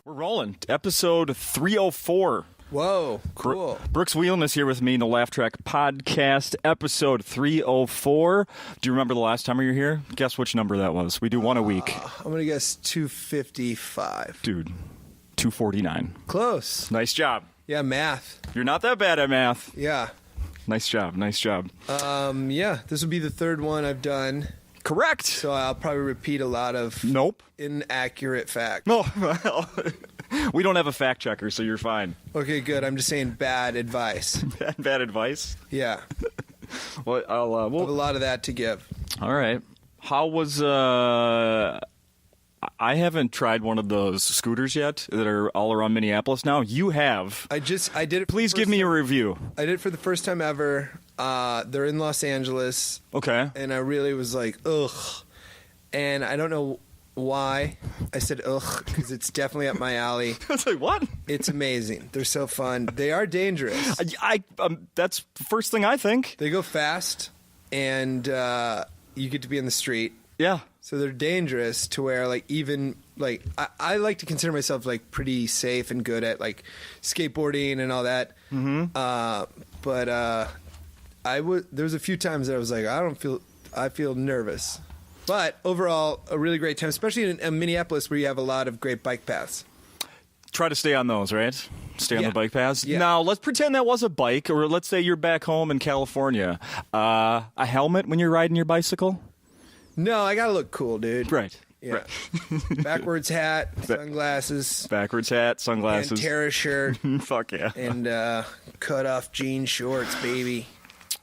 We're rolling. Episode 304. Whoa, cool. Brooks Wheelan is here with me in the Laugh Track Podcast, episode 304. Do you remember the last time you were here? Guess which number that was. We do one a week. I'm going to guess 255. Dude, 249. Close. Nice job. Yeah, math. You're not that bad at math. Yeah. Nice job. Yeah, this will be the third one I've done. Correct. So I'll probably repeat a lot of inaccurate facts. No, well, we don't have a fact checker, so you're fine. Okay, good. I'm just saying bad advice. Bad advice? Yeah. Well, I have a lot of that to give. All right. How was I haven't tried one of those scooters yet that are all around Minneapolis now. You have. I did it. Please give me a review. I did it for the first time ever. They're in Los Angeles. Okay. And I really was like, ugh. And I don't know why I said ugh, because it's definitely up my alley. I was like, what? It's amazing. They're so fun. They are dangerous. That's the first thing I think. They go fast, and you get to be in the street. Yeah. So they're dangerous to where, like, even, like, I like to consider myself, like, pretty safe and good at, like, skateboarding and all that. Mm-hmm. But there was a few times that I was like, I feel nervous. But overall, a really great time, especially in Minneapolis where you have a lot of great bike paths. Try to stay on those, right? Stay on the bike paths. Yeah. Now, let's pretend that was a bike, or let's say you're back home in California. A helmet when you're riding your bicycle? No, I gotta look cool, dude. Right. Yeah. Right. Backwards hat, sunglasses. Backwards hat, sunglasses. And Terra shirt. Fuck yeah. And cut off jean shorts, baby.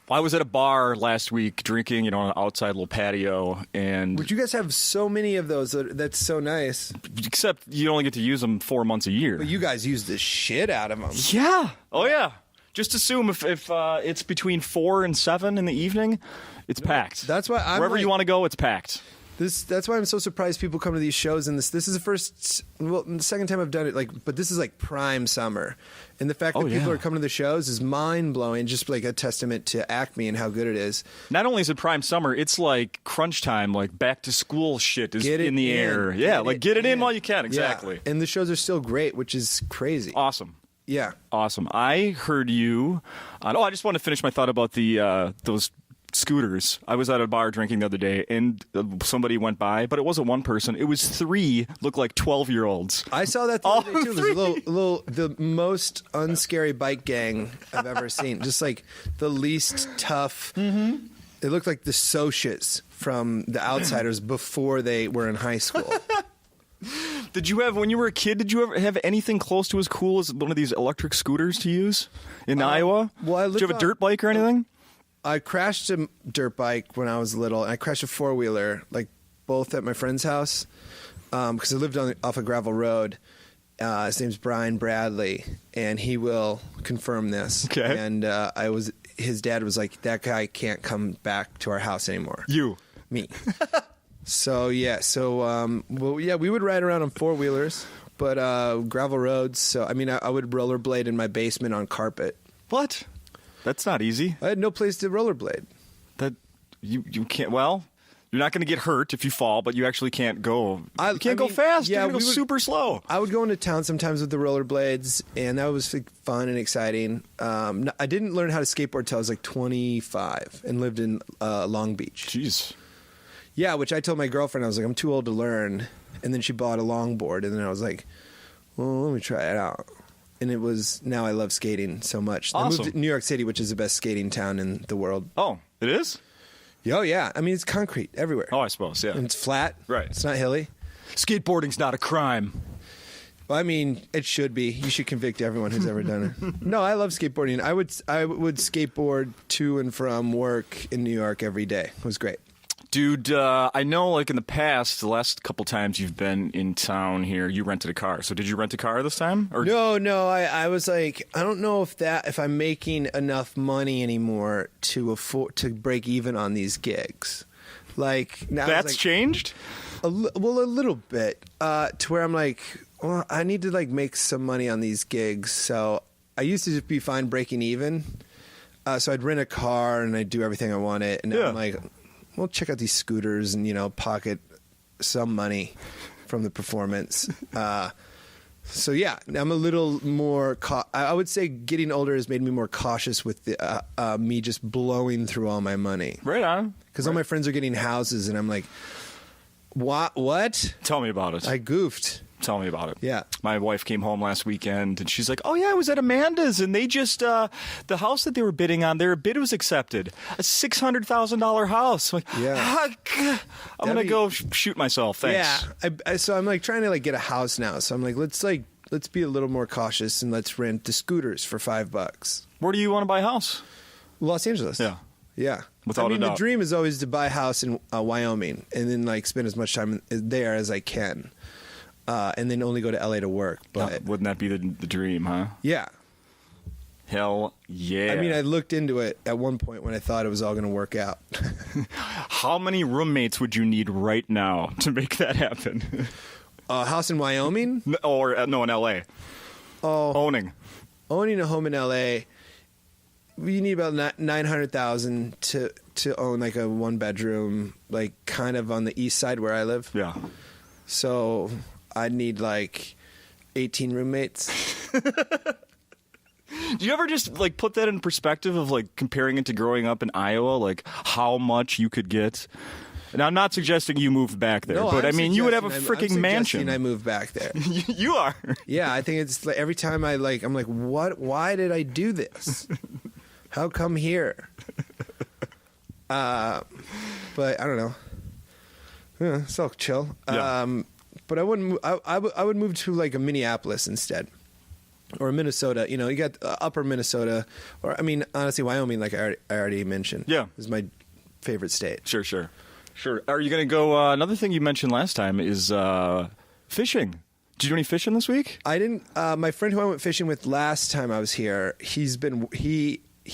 Well, I was at a bar last week drinking, on an outside little patio, and... Would you guys have so many of those? That's so nice. Except you only get to use them 4 months a year. But you guys use the shit out of them. Yeah. Oh, yeah. Just assume if it's between 4 and 7 in the evening, it's packed. That's why I'm Wherever you want to go, it's packed. That's why I'm so surprised people come to these shows, and this is the second time I've done it, but this is like prime summer. And the fact that people are coming to the shows is mind-blowing, just like a testament to Acme and how good it is. Not only is it prime summer, it's like crunch time, like back-to-school shit is in the air. Yeah, get it in while you can, exactly. Yeah. And the shows are still great, which is crazy. Awesome. Yeah. Awesome. I heard you I just want to finish my thought about those scooters. I was at a bar drinking the other day, and somebody went by, but it wasn't one person. It was 3 looked like 12-year-olds. I saw that the other day, too. There's the most unscary bike gang I've ever seen. Just like the least tough. Mm-hmm. It looked like the Socias from The Outsiders before they were in high school. When you were a kid, did you ever have anything close to as cool as one of these electric scooters to use in Iowa? Well, did you have a dirt bike or anything? I crashed a dirt bike when I was little, and I crashed a four-wheeler, like both at my friend's house, because I lived off a gravel road. His name's Brian Bradley, and he will confirm this. Okay. And his dad was like, that guy can't come back to our house anymore. You. Me. We would ride around on four-wheelers, but gravel roads. So, I mean, I would rollerblade in my basement on carpet. What? That's not easy. I had no place to rollerblade. That you can't. Well, you're not going to get hurt if you fall, but you actually can't go. You can't go fast. Yeah, you're going to go super slow. I would go into town sometimes with the rollerblades, and that was fun and exciting. I didn't learn how to skateboard until I was like 25 and lived in Long Beach. Jeez. Yeah, which I told my girlfriend, I was like, I'm too old to learn. And then she bought a longboard, and then I was like, well, let me try it out. And now I love skating so much. Awesome. I moved to New York City, which is the best skating town in the world. Oh, it is? Oh, yeah. I mean, it's concrete everywhere. Oh, I suppose, yeah. And it's flat. Right. It's not hilly. Skateboarding's not a crime. Well, I mean, it should be. You should convict everyone who's ever done it. No, I love skateboarding. I would skateboard to and from work in New York every day. It was great. Dude, I know, like, in the past, the last couple times you've been in town here, you rented a car. So did you rent a car this time? Or... No. I was like, I don't know if I'm making enough money anymore to afford to break even on these gigs. Like, now that's changed? A little bit. To where I'm like, well, I need to, like, make some money on these gigs. So I used to just be fine breaking even. So I'd rent a car and I'd do everything I wanted. And now I'm like... Well, check out these scooters and, pocket some money from the performance. So yeah, I'm a little more. I would say getting older has made me more cautious with the, me just blowing through all my money. Right on. Because all my friends are getting houses, and I'm like, what? Tell me about it. I goofed. Tell me about it. Yeah. My wife came home last weekend, and she's like, oh, yeah, I was at Amanda's, and they just, the house that they were bidding on, their bid was accepted. A $600,000 house. I'm like, Yeah. I'm going to go shoot myself. Thanks. Yeah. So I'm like trying to like get a house now. So I'm like, let's be a little more cautious and let's rent the scooters for $5. Where do you want to buy a house? Los Angeles. Yeah. Yeah. Without a the doubt. dream is always to buy a house in Wyoming and then like spend as much time there as I can. And then only go to LA to work. But Wouldn't that be the dream, huh? yeah. Hell yeah. I mean, I looked into it at one point when I thought it was all going to work out. How many roommates would you need right now to make that happen? A house in Wyoming? Or, no, in LA. Oh, Owning a home in LA, you need about $900,000 to own like a 1-bedroom, like kind of on the east side where I live. Yeah. So I'd need like 18 roommates. Do you ever just like put that in perspective of like comparing it to growing up in Iowa, like how much you could get? And I'm not suggesting you moved back there, but I mean you would have a freaking mansion. I moved back there. You are. Yeah, I think it's like every time I'm like, what? Why did I do this? How come here? But I don't know. Yeah, it's all chill. Yeah. But I wouldn't. I would move to like a Minneapolis instead, or Minnesota. You know, you got Upper Minnesota, or I mean, honestly, Wyoming. Like I already mentioned. Yeah, is my favorite state. Sure. Are you going to go? Another thing you mentioned last time is fishing. Did you do any fishing this week? I didn't. My friend who I went fishing with last time I was here, he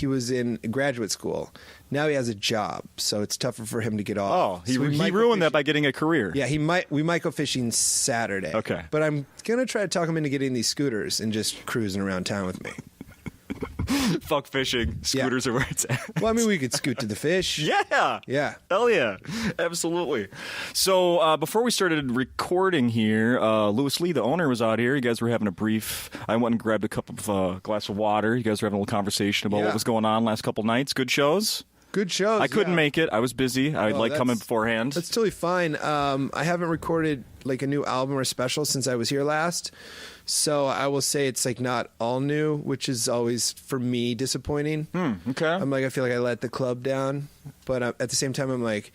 was in graduate school. Now he has a job, so it's tougher for him to get off. Oh, he So we might go ruined that fishing. by getting a career. Yeah, we might go fishing Saturday. Okay. But I'm gonna try to talk him into getting these scooters and just cruising around town with me. Fuck fishing. Scooters are where it's at. Well, I mean, we could scoot to the fish. Yeah. Yeah. Hell yeah. Absolutely. So before we started recording here, Lewis Lee, the owner, was out here. You guys were having a brief. I went and grabbed a cup of glass of water. You guys were having a little conversation about what was going on last couple nights. Good shows. Good shows. I couldn't make it. I was busy. I'd like coming beforehand. That's totally fine. I haven't recorded like a new album or special since I was here last. So I will say it's like not all new, which is always for me disappointing. Okay. I'm like, I feel like I let the club down, but at the same time, I'm like,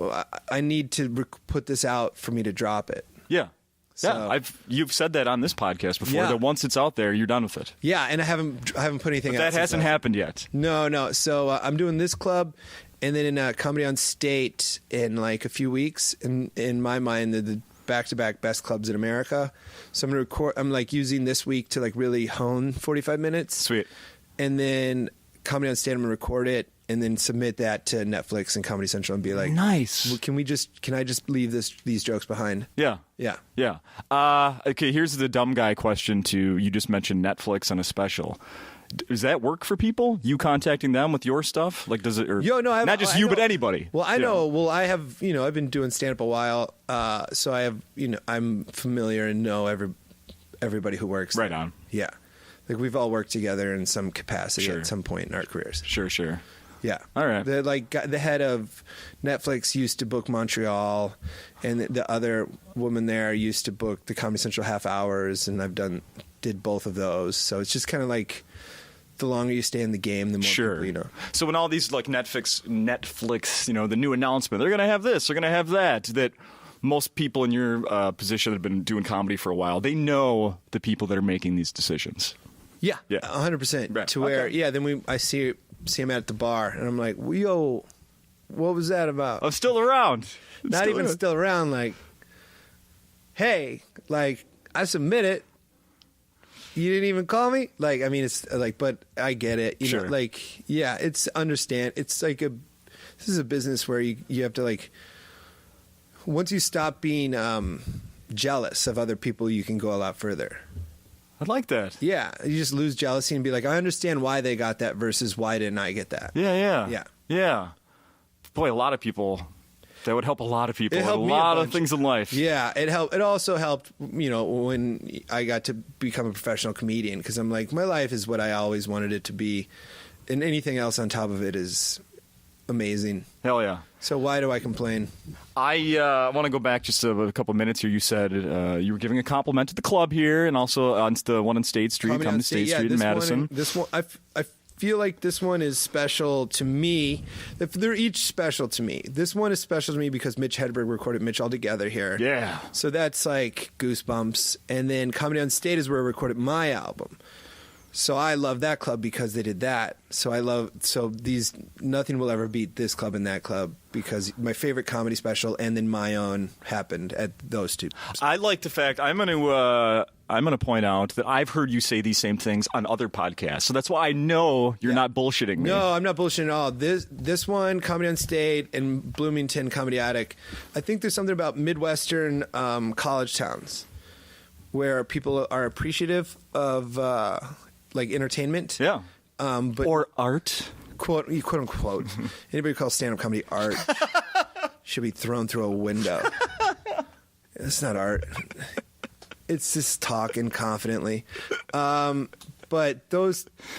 well, I need to put this out for me to drop it. Yeah. So, yeah, you've said that on this podcast before, that once it's out there, you're done with it. Yeah, and I haven't put anything out. That hasn't happened yet. No. So I'm doing this club, and then in Comedy on State in like a few weeks. In my mind, the back-to-back best clubs in America. So I'm gonna record. I'm like using this week to like really hone 45 minutes. Sweet. And then Comedy on State, I'm gonna record it and then submit that to Netflix and Comedy Central and be like, nice. Well, can I just leave these jokes behind? Yeah. Yeah. Okay, here's the dumb guy question to you. Just mentioned Netflix on a special. Does that work for people? You contacting them with your stuff? Like, does it? Or not just you, but anybody. Well, I know. Well, I have. I've been doing stand up a while, so I have. I'm familiar and know everybody who works. Right there. on. Yeah, like we've all worked together in some capacity Sure. at some point in our careers. Sure. Yeah. All right. The head of Netflix used to book Montreal, and the other woman there used to book the Comedy Central half hours, and did both of those. So it's just kind of like, the longer you stay in the game, the more people you know. So when all these like Netflix, the new announcement, they're going to have this, they're going to have that most people in your position that have been doing comedy for a while, they know the people that are making these decisions. Yeah. Yeah. 100%. Right. To where, then I see him at the bar, and I'm like, yo, what was that about? I'm still around. Still around, like, hey, like, I submit it. You didn't even call me? Like, I mean, it's like, but I get it. You know, like, yeah, it's like this is a business where you have to, like, once you stop being jealous of other people, you can go a lot further. I like that. Yeah, you just lose jealousy and be like, I understand why they got that versus why didn't I get that? Yeah. Boy, a lot of people That would help a lot of people. It A helped me a lot of bunch. things in life. Yeah, it helped. It also helped, when I got to become a professional comedian, because I'm like, my life is what I always wanted it to be, and anything else on top of it is amazing. Hell yeah. So why do I complain? I want to go back just a couple minutes here. You said you were giving a compliment to the club here, and also on the one on State Street, Comedy coming on to State State, Street in Madison. This one, I feel like this one is special to me. If they're each special to me. This one is special to me because Mitch Hedberg recorded Mitch All Together here. Yeah. So that's like goosebumps. And then Comedy on State is where I recorded my album. So I love that club because they did that. Nothing will ever beat this club and that club because my favorite comedy special and then my own happened at those two. I like the fact I'm going to point out that I've heard you say these same things on other podcasts, so that's why I know you're not bullshitting me. No, I'm not bullshitting at all. This one, Comedy on State and Bloomington Comedy Attic, I think there's something about Midwestern college towns where people are appreciative of like entertainment. Yeah. But or art. quote unquote. Anybody who calls stand up comedy art should be thrown through a window. It's not art. It's just talking confidently. But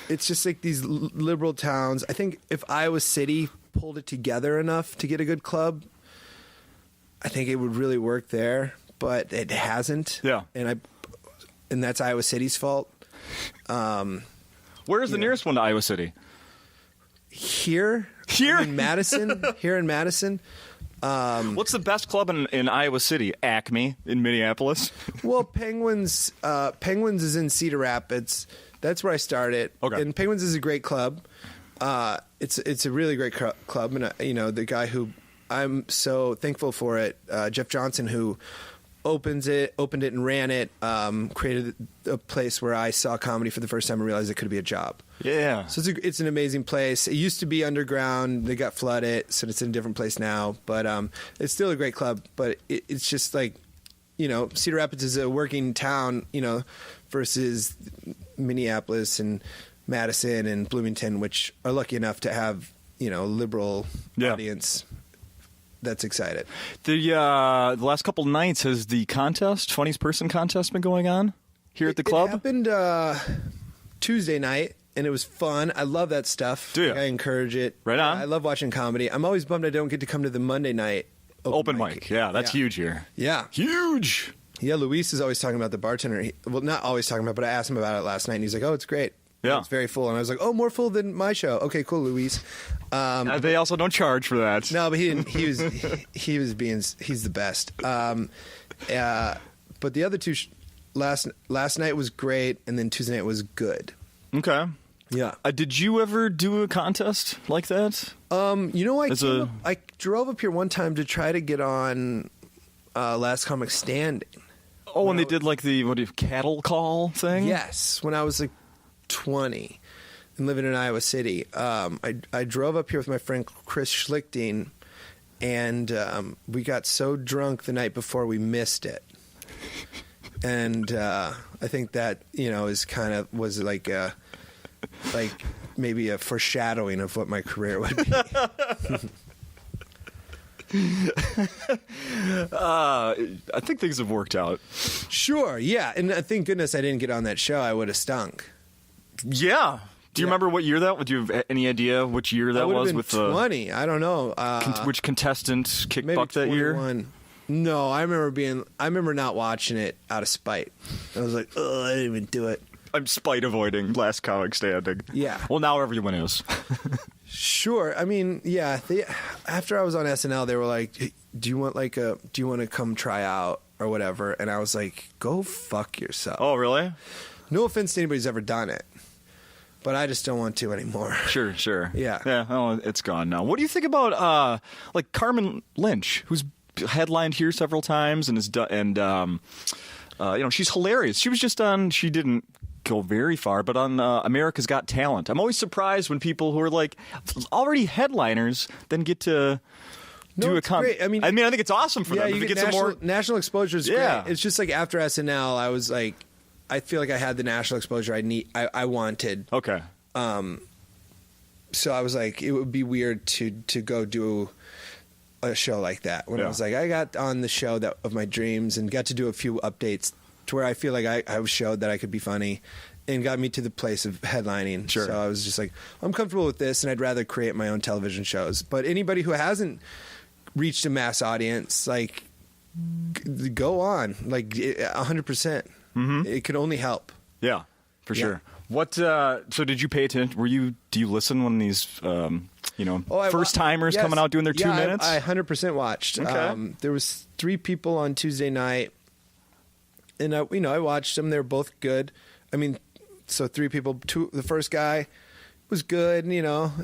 it's just like these liberal towns. I think if Iowa City pulled it together enough to get a good club, I think it would really work there. But it hasn't. Yeah. And that's Iowa City's fault. Where is the nearest one to Iowa City? Here in Madison. Here in Madison. What's the best club in Iowa City? Acme in Minneapolis. Well, Penguins is in Cedar Rapids. That's where I started. Okay. And Penguins is a great club. It's a really great club, and the guy who I'm so thankful for it, Jeff Johnson, who opened it and ran it, created a place where I saw comedy for the first time and realized it could be a job. Yeah. So it's an amazing place. It used to be underground. They got flooded, so it's in a different place now. But it's still a great club. But it's just like, Cedar Rapids is a working town, versus Minneapolis and Madison and Bloomington, which are lucky enough to have, liberal audience that's excited. The last couple nights, has the funniest person contest been going on here at the club? It happened Tuesday night, and it was fun. I love that stuff. Do you? I encourage it. Right on. I love watching comedy. I'm always bummed I don't get to come to the Monday night Open mic. Yeah, that's huge here. Yeah. Huge. Yeah, Luis is always talking about the bartender. Not always talking about, but I asked him about it last night, and he's like, "Oh, it's great. Yeah. It's very full." And I was like, "Oh, more full than my show." Okay, cool, Luis. They also don't charge for that. No, but he didn't. He's the best. But the other two, last night was great, and then Tuesday night was good. Okay. Yeah. Did you ever do a contest like that? I drove up here one time to try to get on Last Comic Standing. Oh, when they did like the cattle call thing? Yes, when I was like 20 and living in Iowa City. I drove up here with my friend Chris Schlichting, and we got so drunk the night before we missed it. And I think that was like maybe a foreshadowing of what my career would be. I think things have worked out. Sure, yeah, and thank goodness I didn't get on that show. I would have stunk. Yeah. Do you remember what year that? Do you have any idea which year that was? Been with 20. I don't know. Which contestant kicked maybe butt that 21. year? No, I remember not watching it out of spite. I was like, oh, I didn't even do it. I'm spite avoiding Last Comic Standing. Yeah. Well, now everyone is. Sure. I mean, yeah. After I was on SNL, they were like, "Do you want to come try out or whatever?" And I was like, "Go fuck yourself." Oh, really? No offense to anybody who's ever done it, but I just don't want to anymore. Sure. Yeah. Yeah. Oh, it's gone now. What do you think about like Carmen Lynch, who's headlined here several times and she's hilarious. She was just on. She didn't go very far, but on America's Got Talent. I'm always surprised when people who are like already headliners then get to do a great. I mean, I think it's awesome for them. You If it get gets some more national exposure is Yeah. great. It's just like after SNL, I was like, I feel like I had the national exposure I wanted. Okay. So I was like, it would be weird to go do a show like that when I Yeah. was like, I got on the show of my dreams and got to do a few updates to where I feel like I was showed that I could be funny and got me to the place of headlining. Sure. So I was just like, I'm comfortable with this and I'd rather create my own television shows. But anybody who hasn't reached a mass audience, like, go on, like 100%. It could only help. Yeah, for Yeah. sure. What? So did you pay attention? Do you listen when these, first timers coming out doing their 2 minutes? I 100% watched. Okay. There was 3 people on Tuesday night, and I watched them. They were both good. I mean, so 3 people. The first guy was good, and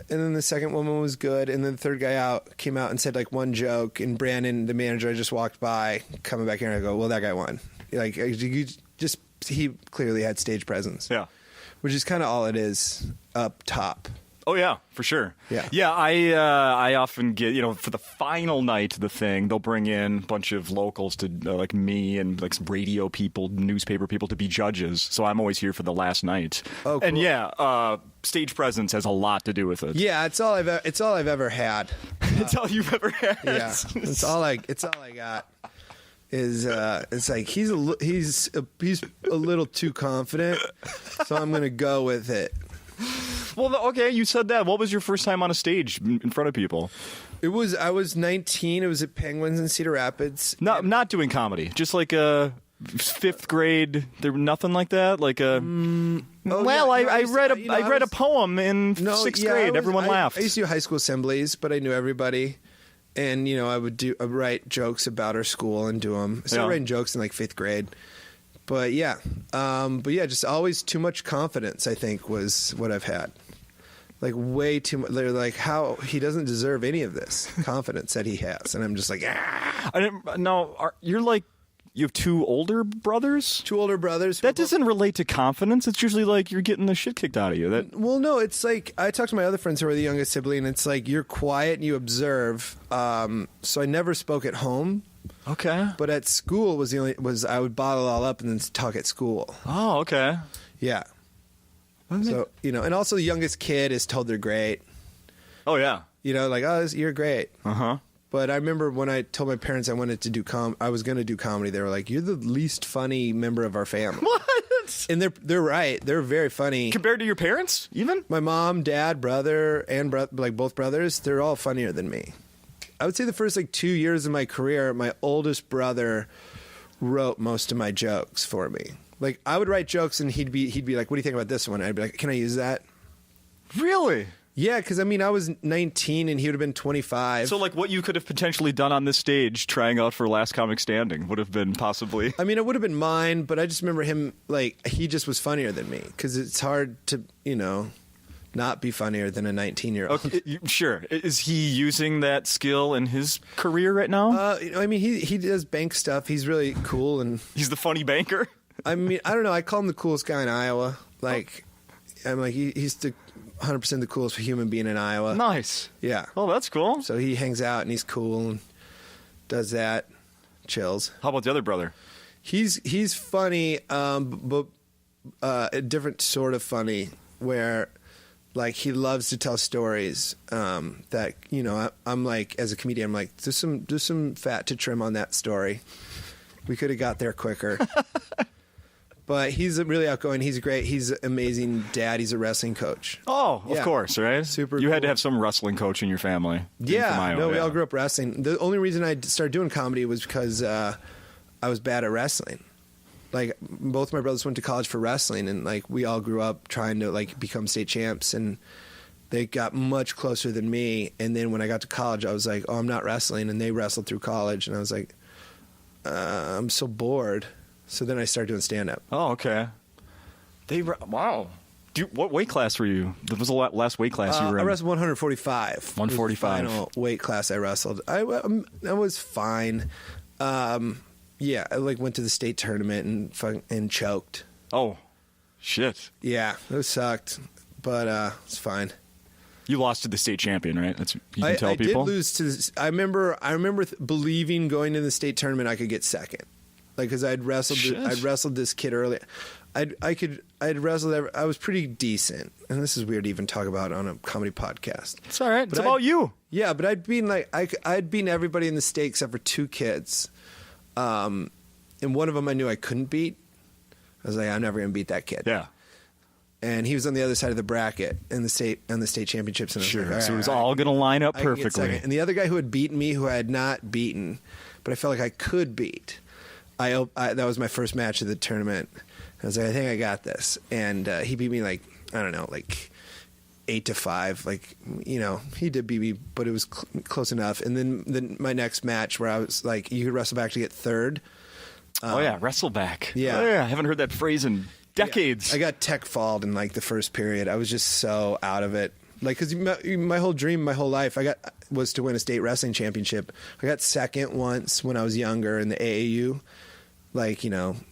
then the second woman was good, and then the third guy came out and said like one joke, and Brandon, the manager, just walked by, coming back here, and I go, well, that guy won. Like, he clearly had stage presence. Yeah. Which is kind of all it is up top. Oh yeah, for sure. Yeah. Yeah. I often get for the final night of the thing, they'll bring in a bunch of locals to like me and like some radio people, newspaper people to be judges. So I'm always here for the last night. Oh, cool. And yeah, stage presence has a lot to do with it. Yeah, it's all I've ever had. It's all you've ever had. Yeah, it's all I got. Is it's like he's a little too confident, so I'm gonna go with it. Well, okay, you said that. What was your first time on a stage in front of people? I was 19. It was at Penguins in Cedar Rapids. Not doing comedy, just like a 5th grade. There nothing like that. Like a. I read a poem in 6th grade. Everyone laughed. I used to do high school assemblies, but I knew everybody. And, I would write jokes about our school and do them. I started writing jokes in like 5th grade. But yeah. Just always too much confidence, I think, was what I've had. Like way too much. They're like, how he doesn't deserve any of this confidence that he has. And I'm just like, ah. I didn't. No, you're like. You have 2 older brothers? 2 older brothers. That doesn't relate to confidence. It's usually like you're getting the shit kicked out of you. Well, no, it's like I talk to my other friends who are the youngest sibling, and it's like you're quiet and you observe. So I never spoke at home. Okay. But at school was I would bottle it all up and then talk at school. Oh, okay. Yeah. So, and also the youngest kid is told they're great. Oh, yeah. Like, oh, you're great. Uh-huh. But I remember when I told my parents I wanted to do I was going to do comedy, they were like, "You're the least funny member of our family." What? And they're right. They're very funny. Compared to your parents, even? My mom, dad, brother, and like both brothers, they're all funnier than me. I would say the first 2 years of my career, my oldest brother wrote most of my jokes for me. Like I would write jokes and he'd be like, "What do you think about this one?" I'd be like, "Can I use that?" Really? Yeah, because I was 19 and he would have been 25. So, like, what you could have potentially done on this stage trying out for Last Comic Standing would have been possibly. It would have been mine, but I just remember him, he just was funnier than me because it's hard to, not be funnier than a 19-year-old. Okay, sure. Is he using that skill in his career right now? He does bank stuff. He's really cool. And he's the funny banker? I don't know. I call him the coolest guy in Iowa. I'm like, he's the 100% the coolest human being in Iowa. Nice. Yeah. Oh, that's cool. So he hangs out and he's cool and does that, chills. How about the other brother? He's funny, but a different sort of funny where he loves to tell stories that I'm like, as a comedian, I'm like, there's some fat to trim on that story. We could have got there quicker. But he's really outgoing. He's great. He's an amazing dad. He's a wrestling coach. Oh, of Yeah. course, right? Super You had cool. to have some wrestling coach in your family. Being from Iowa, We all grew up wrestling. The only reason I started doing comedy was because I was bad at wrestling. Both my brothers went to college for wrestling, and we all grew up trying to become state champs, and they got much closer than me. And then when I got to college, I was like, "Oh, I'm not wrestling," and they wrestled through college, and I was like, "I'm so bored." So then I started doing stand-up. Oh, okay. Wow. What weight class were you? What was the last weight class you were in? I wrestled 145. 145. Was the final weight class I wrestled. I was fine. Yeah, I went to the state tournament and choked. Oh, shit. Yeah, it sucked, but it's fine. You lost to the state champion, right? That's you can tell people. I did lose to. I remember believing going to the state tournament I could get second. Because I'd wrestled this kid earlier. I'd wrestled. I was pretty decent, and this is weird to even talk about on a comedy podcast. It's all right. It's about you. Yeah, but I'd beaten everybody in the state except for 2 kids, and one of them I knew I couldn't beat. I was like, I'm never gonna beat that kid. Yeah. And he was on the other side of the bracket in the state championships. And Sure. Like, so it was all going to line up I can get perfectly. second. And the other guy who had beaten me, who I had not beaten, but I felt like I could beat. That was my first match of the tournament. I was like, I think I got this. And he beat me like 8-5. Like, he did beat me, but it was close enough. And then my next match where I was like, you could wrestle back to get third. Wrestle back. Yeah. Oh, yeah. I haven't heard that phrase in decades. Yeah. I got tech falled in like the first period. I was just so out of it. Like, because my whole dream, my whole life, was to win a state wrestling championship. I got second once when I was younger in the AAU,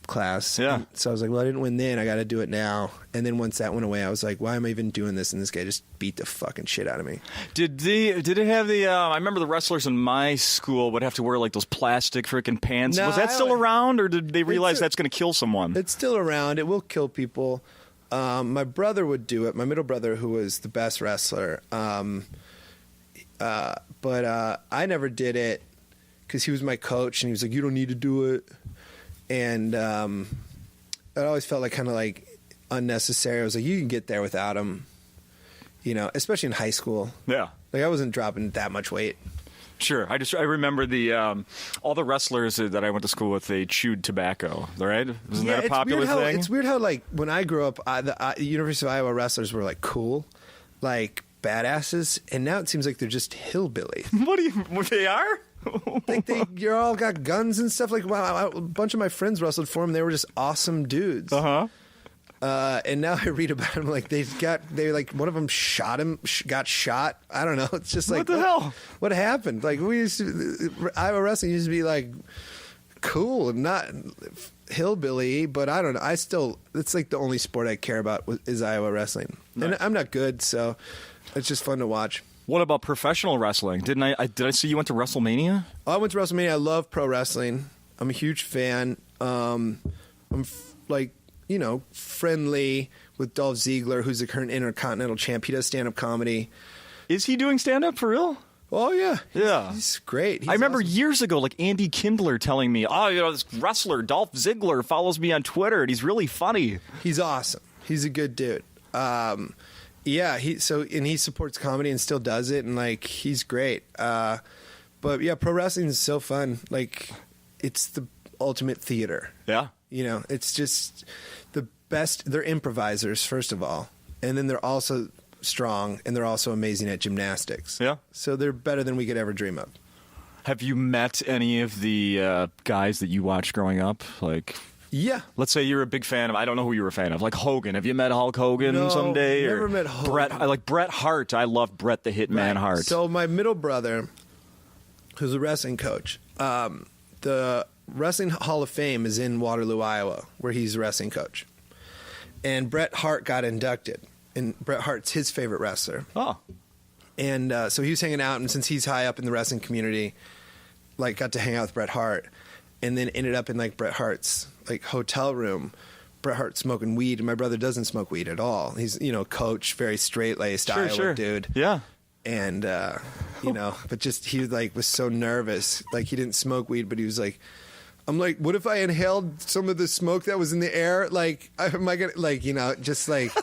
class. Yeah. And so I was like, well, I didn't win then. I got to do it now. And then once that went away, I was like, why am I even doing this? And this guy just beat the fucking shit out of me. Did it have the? I remember the wrestlers in my school would have to wear like those plastic freaking pants. No, Was that still around, or did they realize that's going to kill someone? It's still around. It will kill people. My brother would do it. My middle brother, who was the best wrestler. But I never did it because he was my coach, and he was like, you don't need to do it. And it always felt like kind of like unnecessary. I was like, you can get there without him, especially in high school. Yeah. Like, I wasn't dropping that much weight. Sure. I remember all the wrestlers that I went to school with, they chewed tobacco, right? Wasn't that a popular thing? It's weird how, like, when I grew up, the University of Iowa wrestlers were, like, cool, like, badasses, and now it seems like they're just hillbilly. What they are? Like, you're all got guns and stuff. Like, wow, a bunch of my friends wrestled for them. They were just awesome dudes. Uh-huh. And now I read about them, like, one of them got shot. I don't know. It's just like, what the hell? What happened? Like, Iowa wrestling used to be like cool and not hillbilly, but I don't know. It's like the only sport I care about is Iowa wrestling. Nice. And I'm not good, so it's just fun to watch. What about professional wrestling? Did I see you went to WrestleMania? Oh, I went to WrestleMania. I love pro wrestling. I'm a huge fan. Friendly with Dolph Ziggler, who's the current Intercontinental champ. He does stand-up comedy. Is he doing stand-up for real? Oh, yeah. Yeah. He's great. I remember years ago, like Andy Kindler telling me, this wrestler, Dolph Ziggler, follows me on Twitter, and he's really funny. He's awesome. He's a good dude. He supports comedy and still does it, and, like, he's great. But, yeah, pro wrestling is so fun. Like, it's the ultimate theater. Yeah. It's just the best. They're improvisers, first of all, and then they're also strong, and they're also amazing at gymnastics. Yeah. So they're better than we could ever dream of. Have you met any of the guys that you watched growing up? Like, yeah. Let's say you're a big fan of, I don't know who you're a fan of, like Hogan. Have you met Hulk Hogan someday? Never met Hogan. Bret Hart. I love Bret the Hitman Hart. So my middle brother, who's a wrestling coach, the Wrestling Hall of Fame is in Waterloo, Iowa, where he's a wrestling coach. And Bret Hart got inducted. And Bret Hart's his favorite wrestler. Oh. And so he was hanging out, and since he's high up in the wrestling community, like, got to hang out with Bret Hart. And then ended up in, like, Bret Hart's, like, hotel room. Bret Hart smoking weed, and my brother doesn't smoke weed at all. He's, coach, very straight-laced Iowa dude. Yeah. And, but just he, like, was so nervous. Like, he didn't smoke weed, but he was like, I'm like, what if I inhaled some of the smoke that was in the air? Like, am I going to, like, just like,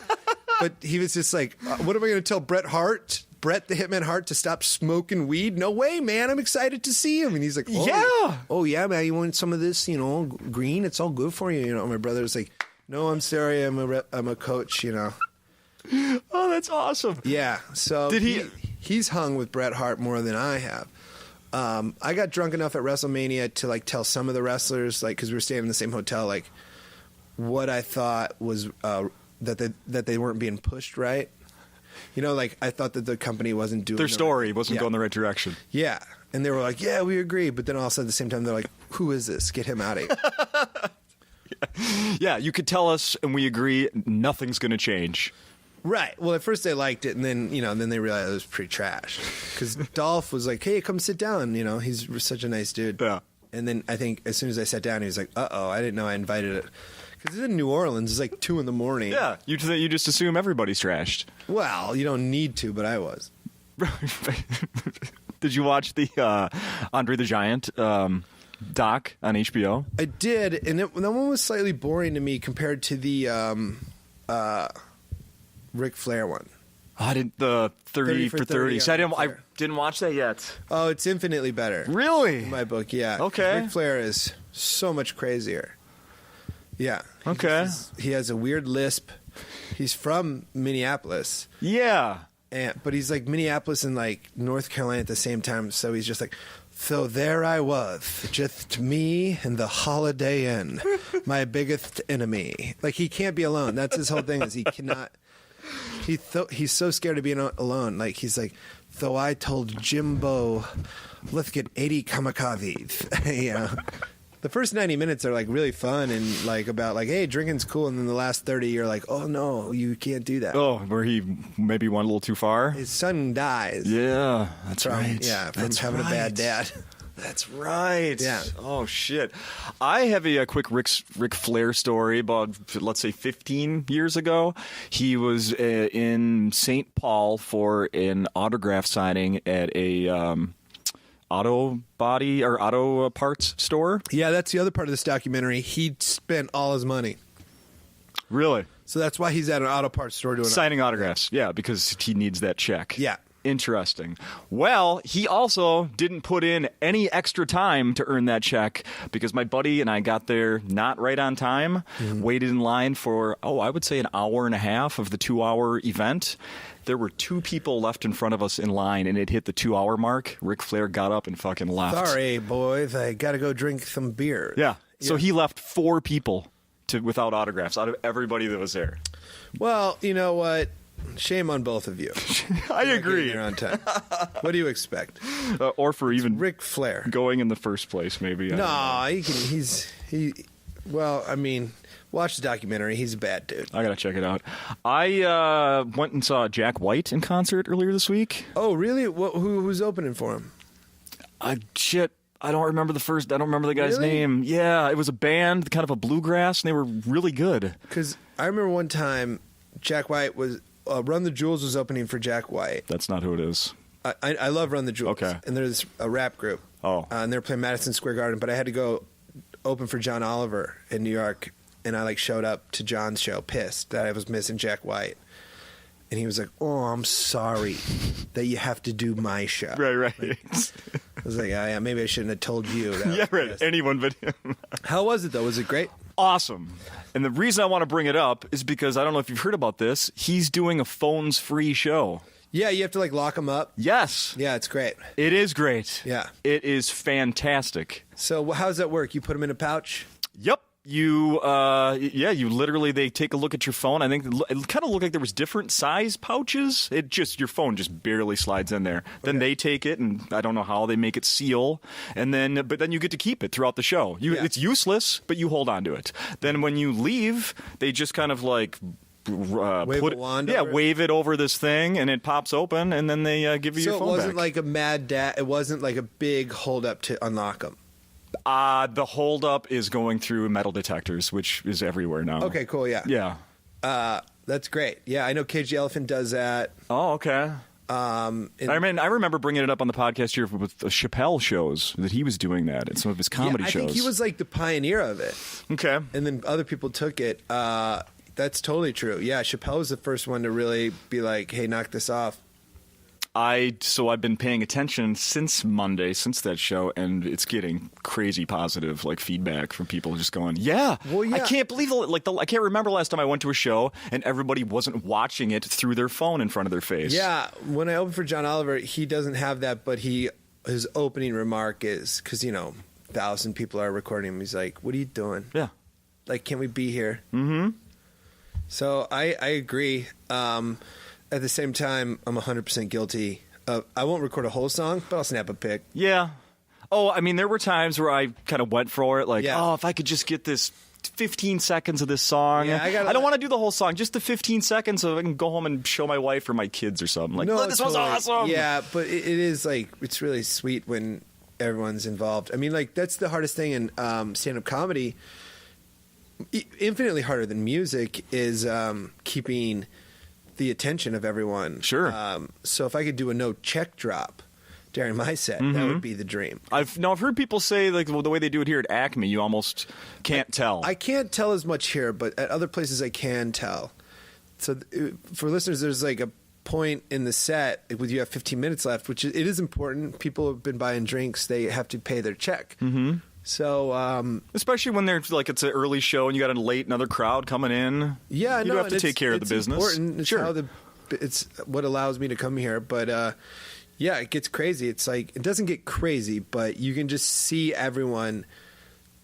but he was just like, what am I going to tell Bret the Hitman Hart, to stop smoking weed? No way, man. I'm excited to see him. And he's like, oh yeah, man, you want some of this, green? It's all good for you. My brother was like, no, I'm sorry. I'm a coach, Oh, that's awesome. Yeah. So he's hung with Bret Hart more than I have. I got drunk enough at WrestleMania to, like, tell some of the wrestlers, like, because we were staying in the same hotel, like, what I thought was that they weren't being pushed right. Like, I thought that the company wasn't doing their story wasn't going the right direction. Yeah, and they were like, yeah, we agree, but then also at the same time they're like, who is this? Get him out of here. Yeah, you could tell us, and we agree, nothing's going to change. Right. Well, at first they liked it, and then then they realized it was pretty trash. Because Dolph was like, "Hey, come sit down." He's such a nice dude. Yeah. And then I think as soon as I sat down, he was like, "Uh-oh, I didn't know I invited it." Because it's in New Orleans. It's like 2 a.m. Yeah, you just assume everybody's trashed. Well, you don't need to, but I was. Did you watch the Andre the Giant doc on HBO? I did, and that one was slightly boring to me compared to the Ric Flair one. I didn't the 30 for 30. So I didn't watch that yet. Oh, it's infinitely better. Really? In my book, yeah. Okay. Ric Flair is so much crazier. Yeah. Okay. He has a weird lisp. He's from Minneapolis. Yeah. But he's like Minneapolis and like North Carolina at the same time. So he's just like, so there I was, just me and the Holiday Inn, my biggest enemy. Like he can't be alone. That's his whole thing is he cannot. He's so scared of being alone. Like he's like, so I told Jimbo, let's get 80 kamikazes. Yeah. The first 90 minutes are like really fun and like about like, hey, drinking's cool, and then the last 30 you're like, oh no, you can't do that. Oh, where he maybe went a little too far. His son dies. Yeah, that's right. Yeah, from that's having a bad dad. That's right. Yeah. Oh shit. I have a quick Ric Flair story about let's say 15 years ago. He was in St. Paul for an autograph signing at a auto body or auto parts store. Yeah, that's the other part of this documentary. He spent all his money. Really? So that's why he's at an auto parts store doing signing autographs. Yeah, because he needs that check. Yeah. Interesting. Well, he also didn't put in any extra time to earn that check because my buddy and I got there not right on time, waited in line for, I would say an hour and a half of the 2-hour event. There were 2 people left in front of us in line, and it hit the 2-hour mark. Ric Flair got up and fucking left. Sorry, boys, I got to go drink some beer. Yeah. So he left 4 people without autographs out of everybody that was there. Well, you know what? Shame on both of you. I agree. There on time. What do you expect? Or for even Ric Flair going in the first place, maybe. No, well, I mean, watch the documentary. He's a bad dude. I gotta check it out. I went and saw Jack White in concert earlier this week. Oh, really? Who's opening for him? Shit. I don't remember the guy's name. Yeah, it was a band, kind of a bluegrass, and they were really good. Because I remember one time Jack White was Run the Jewels was opening for Jack White. That's not who it is. I love Run the Jewels. Okay. And there's a rap group. Oh. And they're playing Madison Square Garden, but I had to go open for John Oliver in New York, and I showed up to John's show pissed that I was missing Jack White. And he was like, "Oh, I'm sorry that you have to do my show." Right. I was like, "Oh, yeah, maybe I shouldn't have told you that." Yeah, right. Anyone but him. How was it, though? Was it great? Awesome. And the reason I want to bring it up is because I don't know if you've heard about this. He's doing a phones-free show. Yeah, you have to lock them up. Yes. Yeah, it's great. It is great. Yeah. It is fantastic. So how does that work? You put them in a pouch? Yep. You literally, they take a look at your phone. I think it kind of looked like there was different size pouches. Your phone just barely slides in there. Then they take it, and I don't know how they make it seal. But then you get to keep it throughout the show. It's useless, but you hold on to it. Then when you leave, they just kind of wave a wand over it? Wave it over this thing, and it pops open, and then they give you your phone back. So it wasn't like a mad dash. It wasn't like a big hold up to unlock them. The holdup is going through metal detectors, which is everywhere now. Okay, cool, yeah. Yeah. That's great. Yeah, I know Cage the Elephant does that. Oh, okay. I remember bringing it up on the podcast here with the Chappelle shows that he was doing that at some of his comedy shows. I think he was the pioneer of it. Okay. And then other people took it. That's totally true. Yeah, Chappelle was the first one to really be like, hey, knock this off. So I've been paying attention since Monday, since that show, and it's getting crazy positive feedback from people just going, yeah. I can't believe it. I can't remember last time I went to a show and everybody wasn't watching it through their phone in front of their face. Yeah, when I opened for John Oliver, he doesn't have that, but his opening remark is, because 1,000 people are recording him, he's like, what are you doing? Yeah. Can we be here? Mm-hmm. So I agree. At the same time, I'm 100% guilty. I won't record a whole song, but I'll snap a pic. Yeah. Oh, I mean, there were times where I kind of went for it. If I could just get this 15 seconds of this song. Yeah, I don't want to do the whole song, just the 15 seconds so I can go home and show my wife or my kids or something. This was awesome. Yeah, but it is it's really sweet when everyone's involved. I mean, that's the hardest thing in stand-up comedy infinitely harder than music is keeping the attention of everyone. Sure. So if I could do a no check drop during my set, that would be the dream. I've heard people say like the way they do it here at Acme, you almost can't tell. I can't tell as much here, but at other places I can tell. So for listeners, there's like a point in the set with you have 15 minutes left, which it is important. People have been buying drinks; they have to pay their check. Mm-hmm. So, especially when there's like it's an early show and you got a late another crowd coming in. Yeah, you have to take care of the business. Important. It's sure, it's what allows me to come here. But yeah, it gets crazy. It's like it doesn't get crazy, but you can just see everyone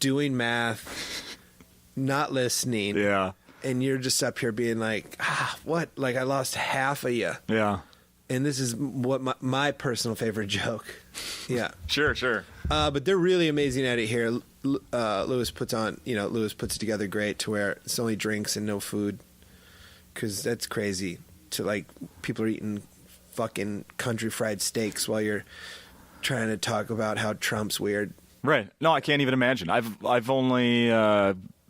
doing math, not listening. Yeah. And you're just up here being like, what? Like, I lost half of you. Yeah. And this is what my personal favorite joke. Yeah. Sure. But they're really amazing at it here. Lewis puts it together great to where it's only drinks and no food. Because that's crazy to, like, people are eating fucking country fried steaks while you're trying to talk about how Trump's weird. Right. No, I can't even imagine. I've only...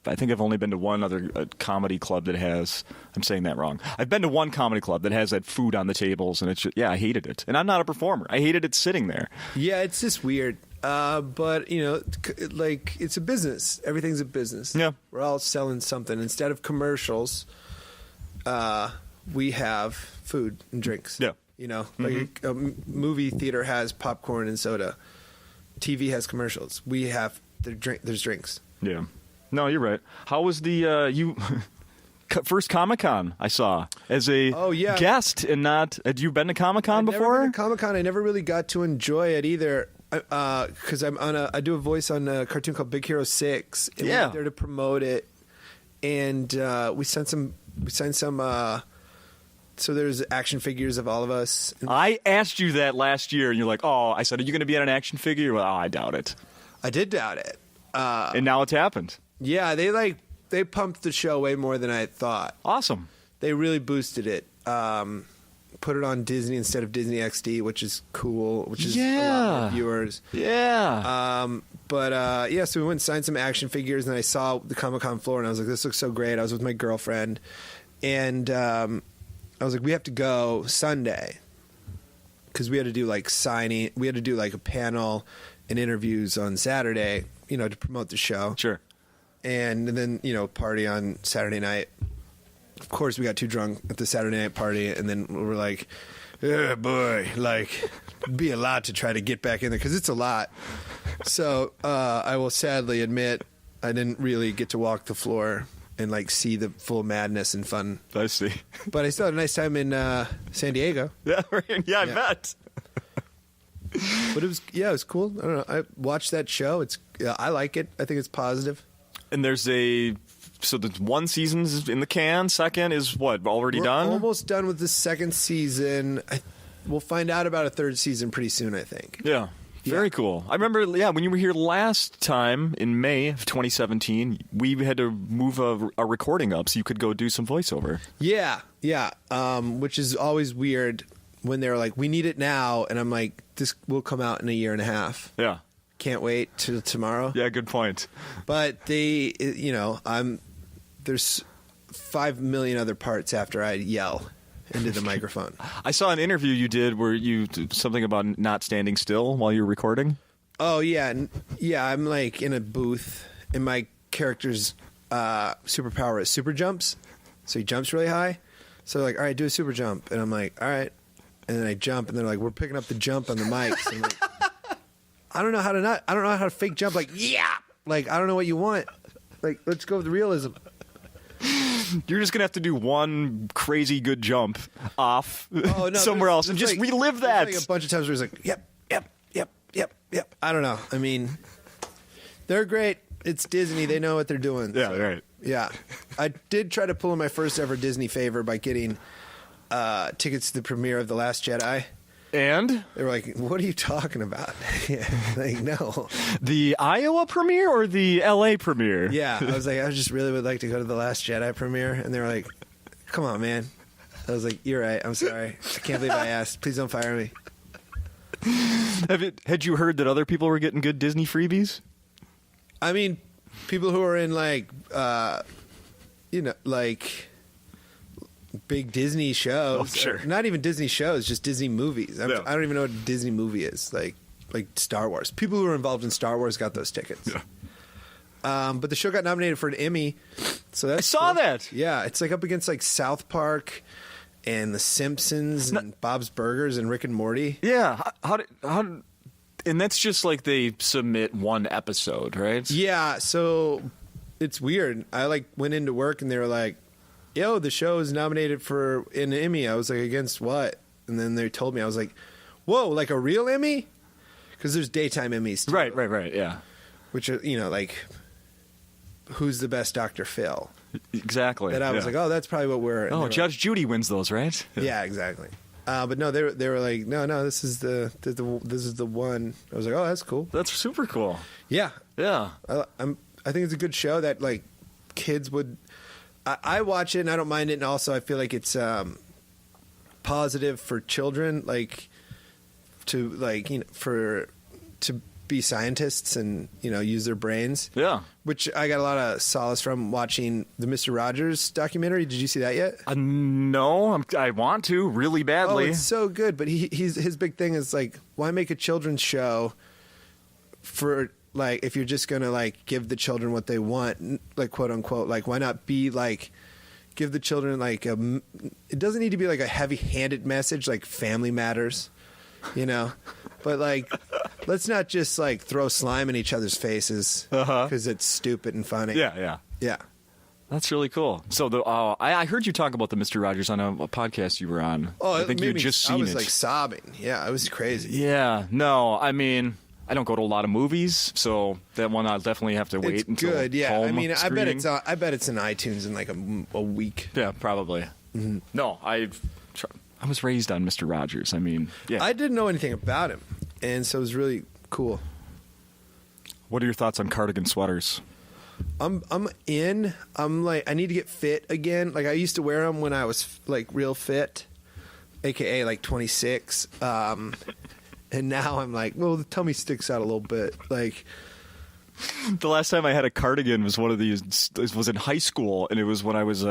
I think I've only been to one other comedy club that has. I'm saying that wrong. I've been to one comedy club that has that food on the tables, and it's just, I hated it. And I'm not a performer. I hated it sitting there. Yeah, it's just weird. But like it's a business. Everything's a business. Yeah, we're all selling something. Instead of commercials, we have food and drinks. Yeah, like a movie theater has popcorn and soda. TV has commercials. We have there's drinks. Yeah. No, you're right. How was the you first Comic-Con I saw as a guest and not? Had you been to Comic-Con before? Never been to Comic-Con. I never really got to enjoy it either. Because I do a voice on a cartoon called Big Hero 6. And we went there to promote it, and we signed some. So there's action figures of all of us. I asked you that last year, and you're like, "Oh," I said, "Are you going to be on an action figure?" Well, I doubt it. I did doubt it. And now it's happened. Yeah, they pumped the show way more than I thought. Awesome. They really boosted it. Put it on Disney instead of Disney XD, which is cool. Which is a lot more viewers. Yeah. So we went and signed some action figures, and I saw the Comic-Con floor, and I was like, "This looks so great." I was with my girlfriend, and I was like, "We have to go Sunday," because we had to do like signing. We had to do like a panel and interviews on Saturday, to promote the show. Sure. And then, party on Saturday night. Of course, we got too drunk at the Saturday night party, and then we were like, oh, boy, like, it'd be a lot to try to get back in there, because it's a lot. So I will sadly admit I didn't really get to walk the floor and, like, see the full madness and fun. I see. But I still had a nice time in San Diego. Yeah, I bet. But it was cool. I don't know. I watched that show. I like it. I think it's positive. And there's the one season's in the can. Second is what, already done? Almost done with the second season. We'll find out about a third season pretty soon, I think. Yeah. Very cool. I remember, when you were here last time in May of 2017, we had to move a recording up so you could go do some voiceover. Yeah. Which is always weird when they're like, we need it now. And I'm like, this will come out in a year and a half. Yeah. Can't wait till tomorrow. Yeah, good point. But there's 5 million other parts after I yell into the microphone. I saw an interview you did where you did something about not standing still while you were recording. Oh, yeah. Yeah, I'm like in a booth, and my character's superpower is super jumps. So he jumps really high. So they're like, all right, do a super jump. And I'm like, all right. And then I jump, and they're like, we're picking up the jump on the mics. And I'm like, I don't know how to fake jump. Like, yeah. Like, I don't know what you want. Like, let's go with the realism. You're just going to have to do one crazy good jump off somewhere else and just relive that. Like a bunch of times where it's like, yep. I don't know. I mean, they're great. It's Disney. They know what they're doing. Yeah, right. Yeah. I did try to pull in my first ever Disney favor by getting tickets to the premiere of The Last Jedi. And? They were like, what are you talking about? Like, no. The Iowa premiere or the LA premiere? Yeah. I was like, I just really would like to go to The Last Jedi premiere. And they were like, come on, man. I was like, you're right. I'm sorry. I can't believe I asked. Please don't fire me. Had you heard that other people were getting good Disney freebies? I mean, people who are in like like big Disney shows. Oh, sure. Or not even Disney shows, just Disney movies. I don't even know what a Disney movie is. Like Star Wars. People who are involved in Star Wars got those tickets. Yeah. But the show got nominated for an Emmy. So that's I saw that. Yeah, it's like up against like South Park and The Simpsons and Bob's Burgers and Rick and Morty. Yeah. How and that's just like they submit one episode, right? Yeah, so it's weird. I like went into work and they were like, "Yo, the show is nominated for an Emmy." I was like, "Against what?" And then they told me. I was like, "Whoa, like a real Emmy?" Because there's daytime Emmys too. Right. Yeah. Which are, like, who's the best Dr. Phil? Exactly. And I was like, "Oh, that's probably what we're." Oh, Judge Judy wins those, right? Yeah, exactly. But no, they were like, no, this is the one. I was like, oh, that's cool. That's super cool. Yeah, Yeah. I think it's a good show that like kids would. I watch it and I don't mind it, and also I feel like it's positive for children, like to to be scientists and use their brains. Yeah. Which I got a lot of solace from watching the Mr. Rogers documentary. Did you see that yet? No, I want to really badly. Oh, it's so good. But his big thing is like, why make a children's show for like if you're just gonna like give the children what they want, like quote unquote, like why not be like give the children like it doesn't need to be like a heavy-handed message like family matters, but like let's not just like throw slime in each other's faces because it's stupid and funny. Yeah. That's really cool. So I heard you talk about the Mr. Rogers on a podcast you were on. Oh, I think you had just seen it. I was like sobbing. Yeah, it was crazy. Yeah. No, I mean, I don't go to a lot of movies, so that one I'll definitely have to wait It's until good. Yeah, home I mean, I bet screening. I bet it's in iTunes in like a week. Yeah, probably. Mm-hmm. No, I was raised on Mr. Rogers. I mean, yeah. I didn't know anything about him, and so it was really cool. What are your thoughts on cardigan sweaters? I'm in. I'm like, I need to get fit again. Like I used to wear them when I was like real fit, aka like 26. And now I'm like, well, the tummy sticks out a little bit. Like The last time I had a cardigan was one of these. It was in high school, and it was when I was.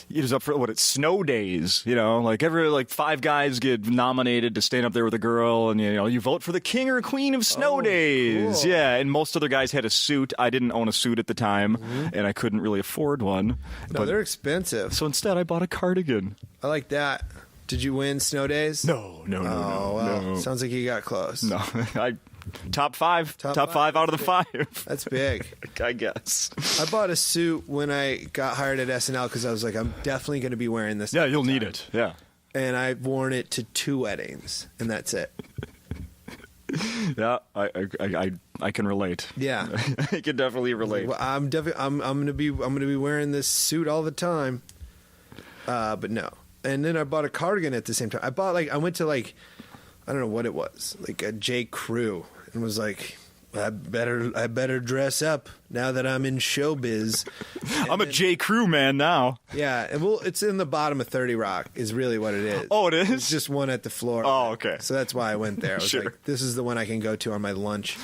It was up for it's snow days, like every 5 guys get nominated to stand up there with a girl, and you vote for the king or queen of snow days. Cool. Yeah, and most other guys had a suit. I didn't own a suit at the time, and I couldn't really afford one. No, but they're expensive. so instead, I bought a cardigan. I like that. Did you win snow days? No. Oh, well, no. sounds like you got close. No, top five Top 5 out of the 5. That's big. I guess. I bought a suit when I got hired at SNL because I was like, I'm definitely going to be wearing this. Yeah, you'll all the need time. it. Yeah. And I've worn it to 2 weddings, and that's it. Yeah, I can relate. Yeah. I can definitely relate. Well, I'm gonna be wearing this suit all the time. But no. And then I bought a cardigan at the same time. I went to I don't know what it was, like a J. Crew, and was like, I better dress up now that I'm in showbiz. I'm a J. Crew man now. Yeah, and it's in the bottom of 30 Rock is really what it is. Oh, it is? It's just one at the floor. Oh, okay. So that's why I went there. I was Sure. like, this is the one I can go to on my lunch.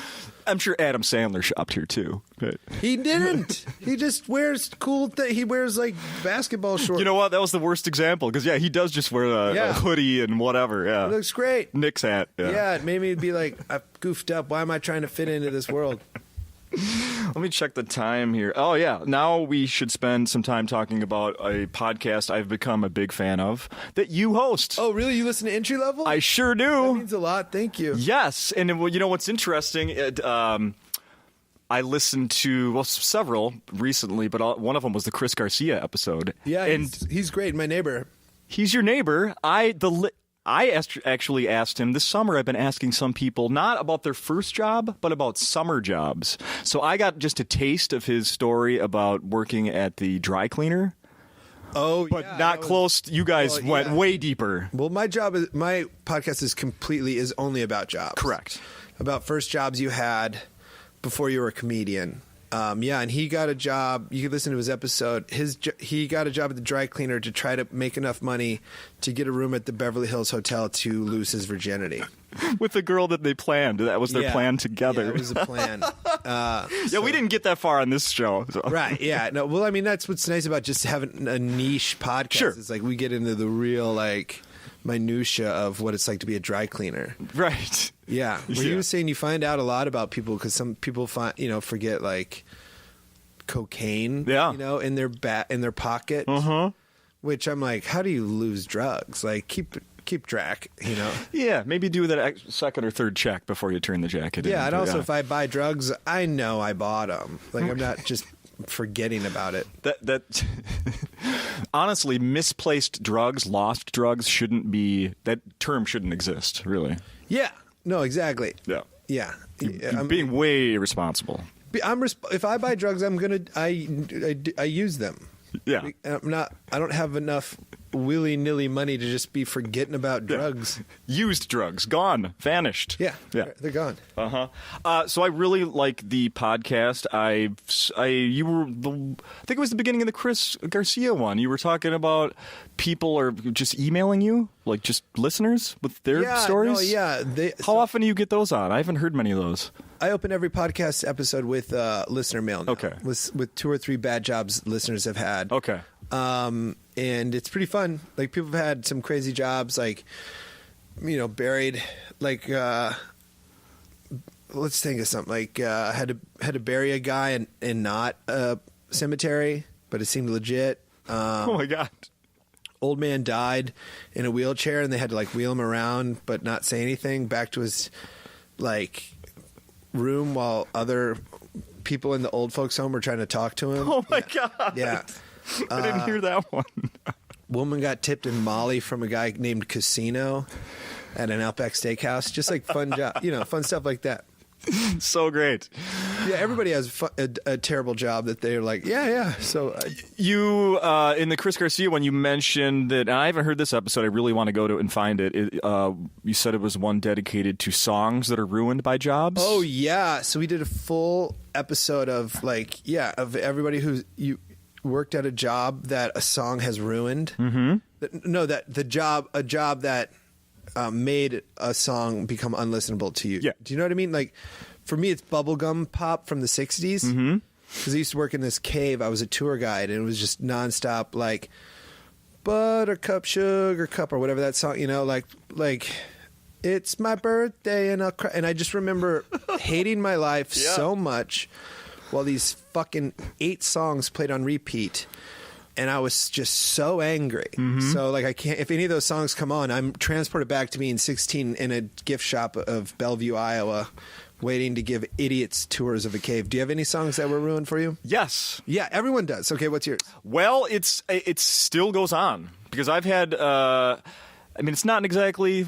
I'm sure Adam Sandler shopped here too. But He didn't. He just wears cool he wears like basketball shorts. you know what? That was the worst example because he does just wear a hoodie and whatever. Yeah, It looks great. Nick's hat. Yeah, it made me be like, I've goofed up. Why am I trying to fit into this world? Let me check the time here. Oh yeah, now we should spend some time talking about a podcast I've become a big fan of that you host. Oh, really? You listen to Entry Level? I sure That do. means a lot. Thank you. Yes, and what's interesting? I listened to several recently, but one of them was the Chris Garcia episode. Yeah, and he's great. My neighbor. he's your neighbor. Actually asked him this summer. I've been asking some people not about their first job, but about summer jobs. So I got just a taste of his story about working at the dry cleaner. Oh, But yeah, not close. You guys went yeah. way deeper. Well, my podcast is only about jobs. Correct. About first jobs you had before you were a comedian. Yeah, and he got a job. You can listen to his episode. He got a job at the dry cleaner to try to make enough money to get a room at the Beverly Hills Hotel to lose his virginity. With the girl that they planned. That was their plan together. Yeah, it was a plan. We didn't get that far on this show. So. Right, yeah. No, well, I mean, that's what's nice about just having a niche podcast. Sure. It's like we get into the real, like, minutia of what it's like to be a dry cleaner. Right. Yeah. Well, he was saying you find out a lot about people because some people forget, like, cocaine, in their pocket. Which I'm like, how do you lose drugs? Like, keep track, Yeah, maybe do that second or third check before you turn the jacket in. Yeah, and also if I buy drugs, I know I bought them. Like, I'm not just forgetting about it. That honestly, misplaced drugs, lost drugs shouldn't be, that term shouldn't exist, really. Yeah. No, exactly. Yeah. I'm being way irresponsible. If I buy drugs, I use them. Yeah. I don't have enough willy-nilly money to just be forgetting about drugs. Used drugs, gone, vanished. Yeah. They're gone. So I really like the podcast. I think it was the beginning of the Chris Garcia one. You were talking about people are just emailing you, like just listeners with their stories. How often do you get those on? I haven't heard many of those. I open every podcast episode with listener mail now. Okay. With 2 or 3 bad jobs listeners have had. Okay. And it's pretty fun. Like, people have had some crazy jobs, like, buried, like, let's think of something. Like, had to bury a guy in not a cemetery, but it seemed legit. Oh my God. Old man died in a wheelchair, and they had to, like, wheel him around but not say anything back to his, like, room while other people in the old folks home were trying to talk to him. Oh my God. Yeah. I didn't hear that one. Woman got tipped in Molly from a guy named Casino at an Outback Steakhouse. Just like fun job, fun stuff like that. So great. Yeah, everybody has a terrible job that they're like, yeah. So you in the Chris Garcia one, you mentioned that, and I haven't heard this episode. I really want to go to and find it. You said it was one dedicated to songs that are ruined by jobs. Oh yeah, so we did a full episode of of everybody who's worked at a job that a song has ruined. That a job that made a song become unlistenable to you. Yeah. Do you know what I mean? Like, for me, it's bubblegum pop from the 60s. Because I used to work in this cave. I was a tour guide, and it was just nonstop, like, Buttercup, Sugar Cup, or whatever that song, like it's my birthday, and I'll cry. And I just remember hating my life so much while these fucking 8 songs played on repeat. And I was just so angry. So, like, I can't. If any of those songs come on, I'm transported back to being 16 in a gift shop of Bellevue, Iowa, waiting to give idiots tours of a cave. Do you have any songs that were ruined for you? Yes. Yeah, everyone does. Okay, what's yours? Well, it still goes on because I've had. It's not exactly.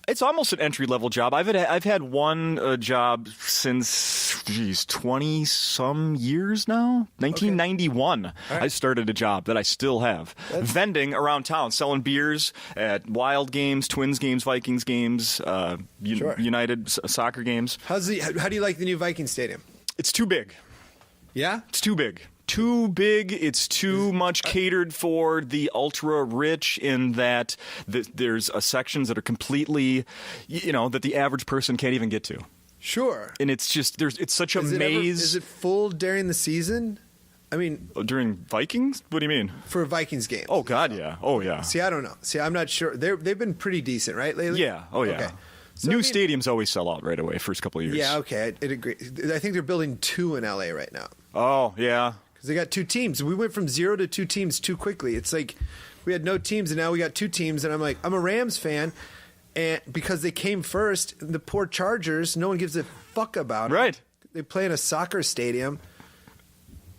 It's almost an entry-level job. I've had one job since 20-some years now. 1991, Okay. Right. I started a job that I still have. Vending around town, selling beers at Wild games, Twins games, Vikings games, United soccer games. How do you like the new Viking Stadium? It's too big. Yeah? It's too big. Too big. It's too much catered for the ultra rich in that there's sections that are completely, that the average person can't even get to. Sure. And it's just, it's such a maze. Is it full during the season? I mean, during Vikings? What do you mean? For a Vikings game. Oh, God, yeah. Oh, yeah. See, I don't know. See, I'm not sure. They've been pretty decent, right, lately? Yeah. Oh, yeah. Okay. So, New stadiums always sell out right away, first couple of years. Yeah, okay. I agree. I think they're building 2 in LA right now. Oh, yeah. Because they got 2 teams. We went from 0 to 2 teams too quickly. It's like we had no teams, and now we got 2 teams. And I'm like, I'm a Rams fan, and because they came first, the poor Chargers, no one gives a fuck about them. Right. They play in a soccer stadium.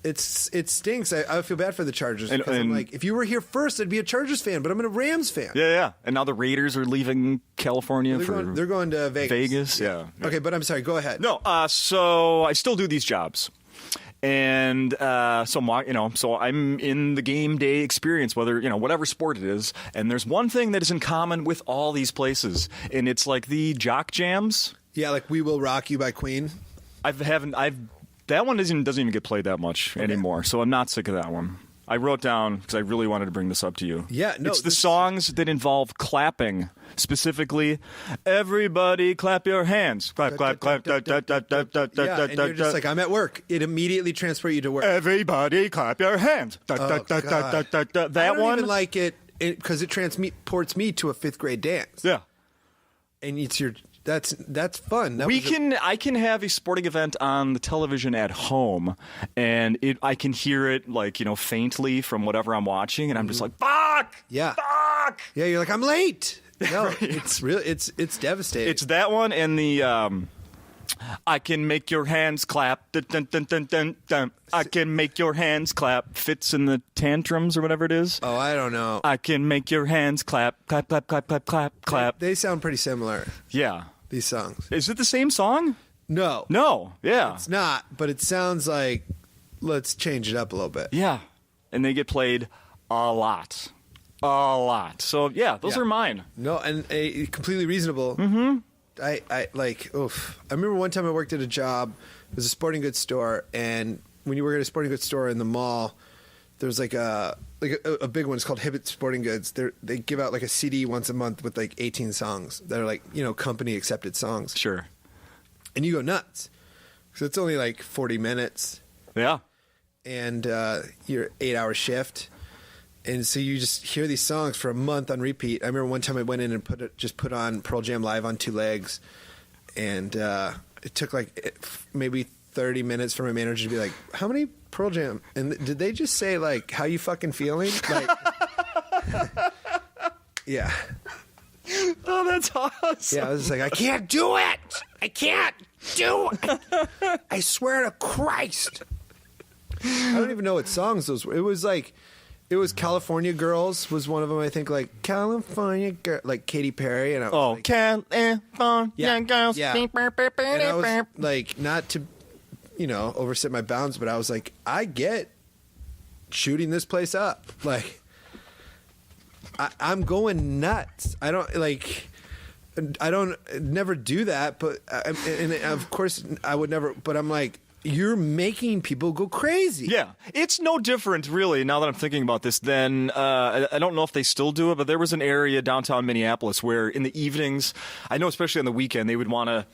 It stinks. I feel bad for the Chargers. Because I'm like, if you were here first, I'd be a Chargers fan, but I'm a Rams fan. Yeah. And now the Raiders are leaving California They're going to Vegas. Yeah. Okay, but I'm sorry. Go ahead. No, so I still do these jobs. And so I'm in the game day experience, whether, whatever sport it is. And there's one thing that is in common with all these places, and it's like the jock jams. Yeah, like We Will Rock You by Queen. I've That one doesn't even get played that much anymore, so I'm not sick of that one. I wrote down, because I really wanted to bring this up to you. Yeah, no. It's the songs that involve clapping. Specifically, everybody clap your hands. Clap, clap, clap. Yeah, and you're just like, I'm at work. It immediately transports you to work. Everybody clap your hands. God. That I don't one. even like it because it transports me to a 5th grade dance. Yeah. And it's that's fun. I can have a sporting event on the television at home, and I can hear it faintly from whatever I'm watching, and I'm just like, fuck! Yeah. Fuck! Yeah, you're like, I'm late. No, Right. it's real. It's devastating. It's that one and the I can make your hands clap. Dun, dun, dun, dun, dun, dun. I can make your hands clap. Fits in the tantrums or whatever it is. Oh, I don't know. I can make your hands clap. Clap, clap, clap, clap, clap, clap. They sound pretty similar. Yeah. These songs. Is it the same song? No. No. Yeah. It's not, but it sounds like let's change it up a little bit. Yeah. And they get played a lot. A lot. So, yeah, those are mine. No, and completely reasonable. Mm-hmm. I remember one time I worked at a job. It was a sporting goods store, and when you work at a sporting goods store in the mall, there's like a big one. It's called Hibbett Sporting Goods. They give out like a CD once a month with like 18 songs that are like, company accepted songs. Sure. And you go nuts. So it's only like 40 minutes. Yeah. And your 8-hour shift. And so you just hear these songs for a month on repeat. I remember one time I went in and put on Pearl Jam Live on 2 legs. And it took like maybe 30 minutes for my manager to be like, how many Pearl Jam? And did they just say like, how you fucking feeling? Like, yeah. Oh, that's awesome. Yeah, I was just like, I can't do it. I can't do it. I swear to Christ. I don't even know what songs those were. It was California Girls was one of them. I think like California Girl, like Katy Perry. And I was like, California girls. Yeah. And I was like, not to, overstep my bounds, but I was like, I get shooting this place up. Like, I'm going nuts. I don't never do that, but and of course I would never. But I'm like, you're making people go crazy. Yeah. It's no different, really, now that I'm thinking about this, than I don't know if they still do it, but there was an area downtown Minneapolis where in the evenings, I know especially on the weekend, they would want to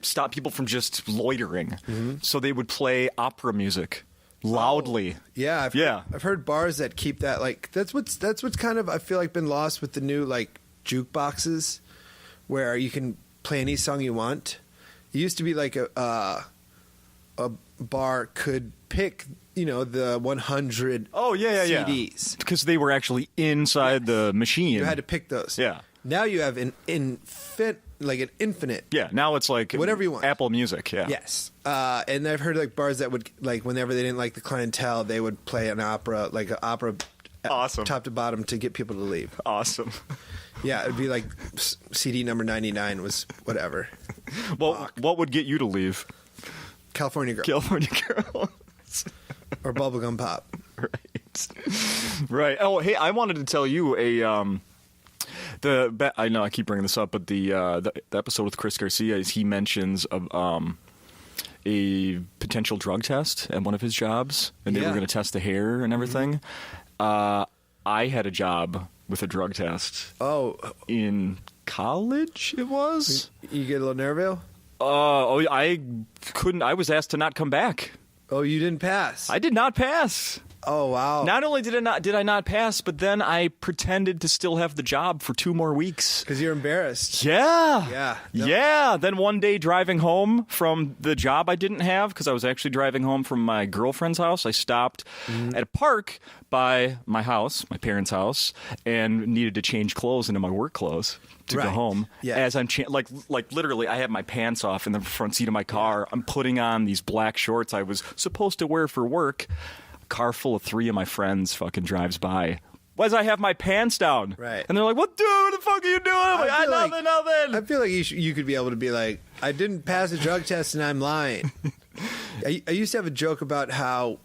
stop people from just loitering. Mm-hmm. So they would play opera music loudly. Oh, yeah. I've heard bars that keep that, like, that's what's kind of, I feel like, been lost with the new, like, jukeboxes where you can play any song you want. It used to be like a bar could pick, the 100 CDs. Because they were actually inside the machine. You had to pick those. Yeah. Now you have an infinite. Yeah, now it's like whatever you want. Apple Music, yeah. Yes. And I've heard like bars that would, like, whenever they didn't like the clientele, they would play an opera, like an opera awesome. top to bottom to get people to leave. Awesome. Yeah, it'd be like CD number 99 was whatever. Well, what would get you to leave? California Girl. California Girl. Or Bubblegum Pop. Right. Oh, hey, I wanted to tell you I know I keep bringing this up, but the episode with Chris Garcia, he mentions a potential drug test at one of his jobs, and they were going to test the hair and everything. Mm-hmm. I had a job with a drug test. Oh. In college, it was. You get a little nervous? I couldn't. I was asked to not come back. Oh, you didn't pass? I did not pass. Oh, wow. Not only did I not pass, but then I pretended to still have the job for 2 more weeks. Because you're embarrassed. Yeah. Yeah. Yeah. Then one day driving home from the job I didn't have, because I was actually driving home from my girlfriend's house, I stopped at a park by my house, my parents' house, and needed to change clothes into my work clothes to go home. Yeah. As I'm like literally, I have my pants off in the front seat of my car. I'm putting on these black shorts I was supposed to wear for work. Car full of 3 of my friends fucking drives by. As I have my pants down. Right. And they're like, what the fuck are you doing? I'm like, nothing. I feel like you could be able to be like, I didn't pass a drug test and I'm lying. I used to have a joke about how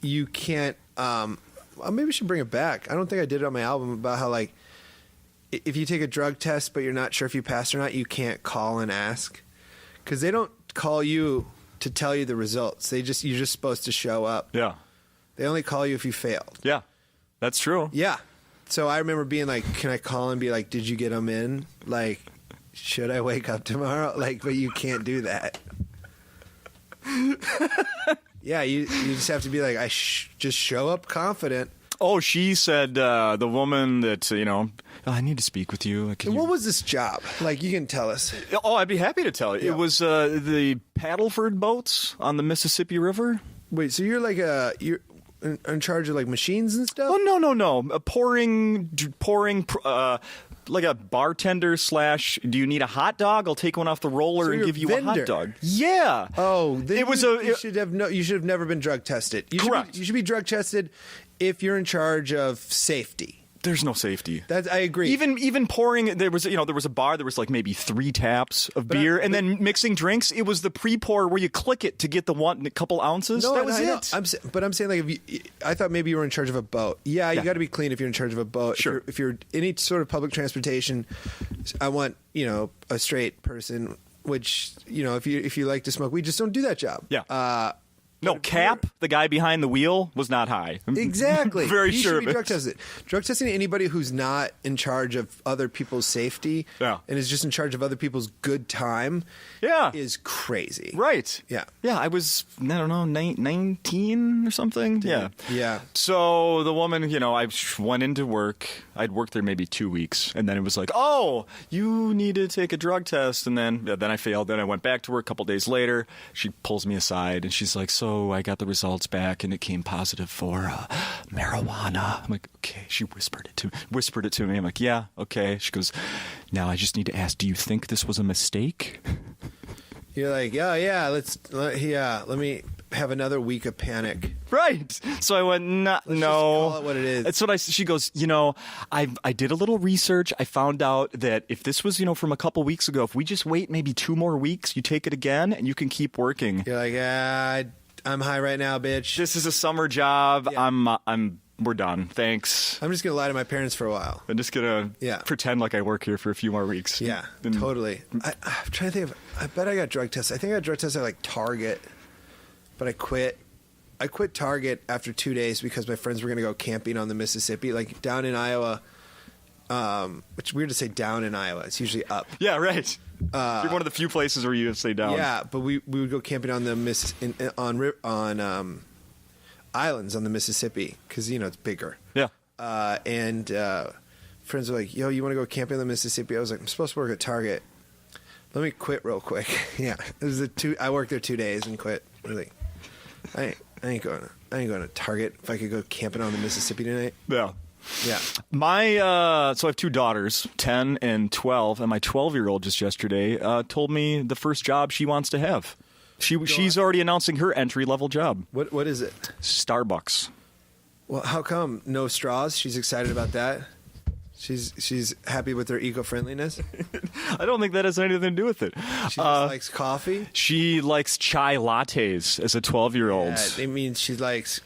you can't, maybe we should bring it back. I don't think I did it on my album, about how, like, if you take a drug test but you're not sure if you passed or not, you can't call and ask. Because they don't call you to tell you the results. You're just supposed to show up. Yeah. They only call you if you failed. Yeah. That's true. Yeah. So I remember being like, can I call and be like, did you get them in? Like, should I wake up tomorrow? Like, but you can't do that. Yeah, you just have to be like, just show up confident. Oh, she said the woman that, I need to speak with you. What was this job? Like, you can tell us. Oh, I'd be happy to tell you. Yeah. It was the Paddleford boats on the Mississippi River. Wait, so you're like you're in charge of like machines and stuff? Oh, no. Pouring, like a bartender / do you need a hot dog? I'll take one off the roller So and you're give you a a hot vendor. dog. Yeah. Oh, then It was you should have never been drug tested. Correct. You should be drug tested if you're in charge of safety. There's no safety. I agree. Even pouring, there was a bar. There was like maybe 3 taps of beer, and then mixing drinks. It was the pre-pour where you click it to get the couple ounces. No, that was I know. it. But I'm saying like I thought maybe you were in charge of a boat. Yeah, you Yeah. got to be clean if you're in charge of a boat. Sure. If you're any sort of public transportation, I want a straight person. Which if you like to smoke weed, just don't do that job. Yeah. No, Cap, the guy behind the wheel, was not high. Exactly. Very You sure should of be it. drug tested. Drug testing anybody who's not in charge of other people's safety Yeah. and is just in charge of other people's good time Yeah. is crazy. Right. Yeah. Yeah, I was, 19 or something. Yeah. Yeah. So the woman, I went into work. I'd worked there maybe 2 weeks. And then it was like, oh, you need to take a drug test. And then I failed. Then I went back to work a couple days later. She pulls me aside and she's like, so I got the results back and it came positive for marijuana. I'm like, okay. She whispered it to me. I'm like, yeah, okay. She goes, now I just need to ask, do you think this was a mistake? You're like, let me have another week of panic. Right. So I went, no. Just call it what it is. That's what she goes, I did a little research. I found out that if this was, from a couple weeks ago, if we just wait maybe 2 more weeks, you take it again and you can keep working. You're like, I'm high right now, bitch. This is a summer job. Yeah. We're done. Thanks. I'm just going to lie to my parents for a while. I'm just going to Yeah. pretend like I work here for a few more weeks. Yeah, And- totally. I'm trying to think I bet I got drug tested. I think I got drug tested at like Target, but I quit. I quit Target after 2 days because my friends were going to go camping on the Mississippi, like down in Iowa. It's weird to say down in Iowa. It's usually up. Yeah, right. You're one of the few places where you stay down. Yeah, but we would go camping on the on islands on the Mississippi because it's bigger. Yeah. And friends were like, "Yo, you want to go camping on the Mississippi?" I was like, "I'm supposed to work at Target. Let me quit real quick." Yeah, it was I worked there 2 days and quit. Really, I ain't going to Target if I could go camping on the Mississippi tonight. Yeah. Yeah. So I have 2 daughters, 10 and 12, and my 12-year-old just yesterday told me the first job she wants to have. She's already announcing her entry-level job. What is it? Starbucks. Well, how come no straws? She's excited about that. She's happy with their eco-friendliness. I don't think that has anything to do with it. She just likes coffee. She likes chai lattes as a 12-year-old. I mean, she likes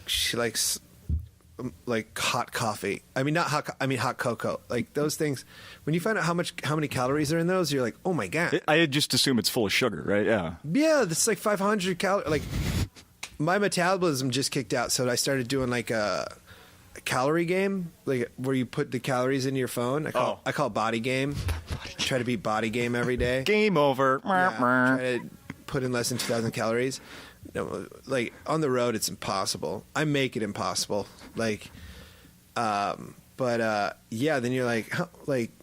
like hot coffee. I mean, not hot. I mean, hot cocoa. Like those things. When you find out how many calories are in those, you're like, oh my god. I just assume it's full of sugar, right? Yeah. Yeah, that's like 500 calories. Like my metabolism just kicked out, so I started doing like a calorie game, like where you put the calories into your phone. I call it body game. Try to beat body game every day. Game over. Yeah, try to put in less than 2,000 calories. No, like on the road, it's impossible. I make it impossible. Like, yeah. Then you're like,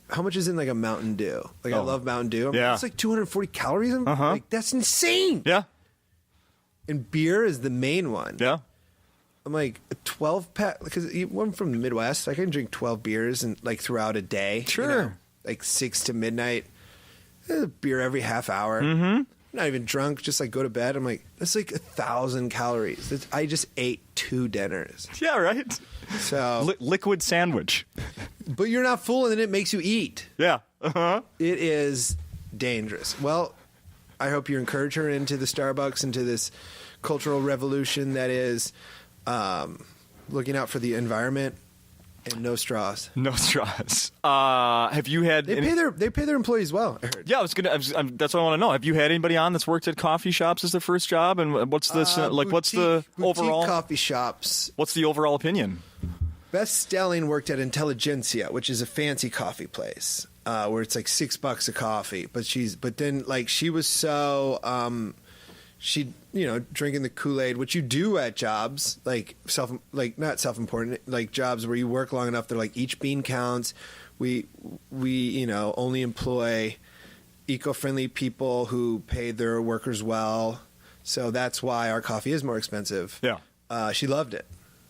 how much is in like a Mountain Dew? Like I love Mountain Dew. Yeah. It's like 240 calories. Like that's insane. Yeah. And beer is the main one. Yeah. I'm like a 12 pack because I'm from the Midwest. I can drink 12 beers and like throughout a day. Sure. Like 6 to midnight. Beer every half hour. Mm-hmm. Not even drunk, just like go to bed. I'm like, that's like 1,000 calories. I just ate 2 dinners. Yeah, right. So, Liquid sandwich. but you're not full, and then it makes you eat. Yeah. Uh-huh. It is dangerous. Well, I hope you encourage her into the Starbucks, into this cultural revolution that is looking out for the environment. And no straws. No straws. Have you had? They pay their employees well, I heard. Yeah, that's what I want to know. Have you had anybody on that's worked at coffee shops as their first job? And what's this what's the overall coffee shops? What's the overall opinion? Best Stelling worked at Intelligentsia, which is a fancy coffee place where it's like $6 a coffee. But then she was so she drinking the Kool-Aid, which you do at jobs not self-important, like jobs where you work long enough. They're like each bean counts. We only employ eco-friendly people who pay their workers well. So that's why our coffee is more expensive. Yeah. She loved it.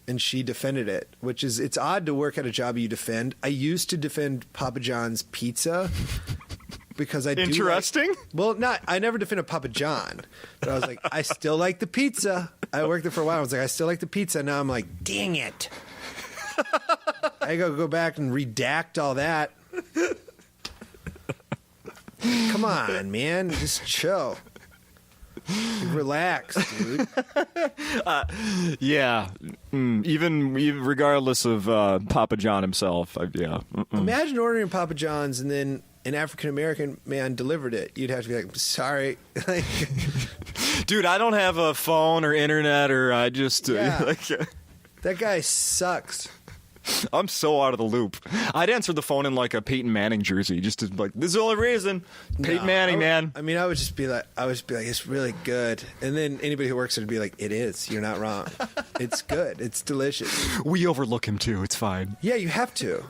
And she defended it, it's odd to work at a job you defend. I used to defend Papa John's pizza because I do. Interesting. I never defended Papa John, but I was like, I still like the pizza. I worked there for a while. I was like, I still like the pizza. Now I'm like, dang it. I go back and redact all that. Come on, man, just chill. Relax, dude. Yeah. Even regardless of Papa John himself. Imagine ordering Papa John's and then an African-American man delivered it. You'd have to be like, sorry. Dude, I don't have a phone or internet or I just... that guy sucks. I'm so out of the loop. I'd answer the phone in like a Peyton Manning jersey, just to this is the only reason. Peyton Manning, man. I mean, I would just be like, it's really good, and then anybody who works there would be like, it is. You're not wrong. It's good. It's delicious. We overlook him too. It's fine. Yeah, you have to.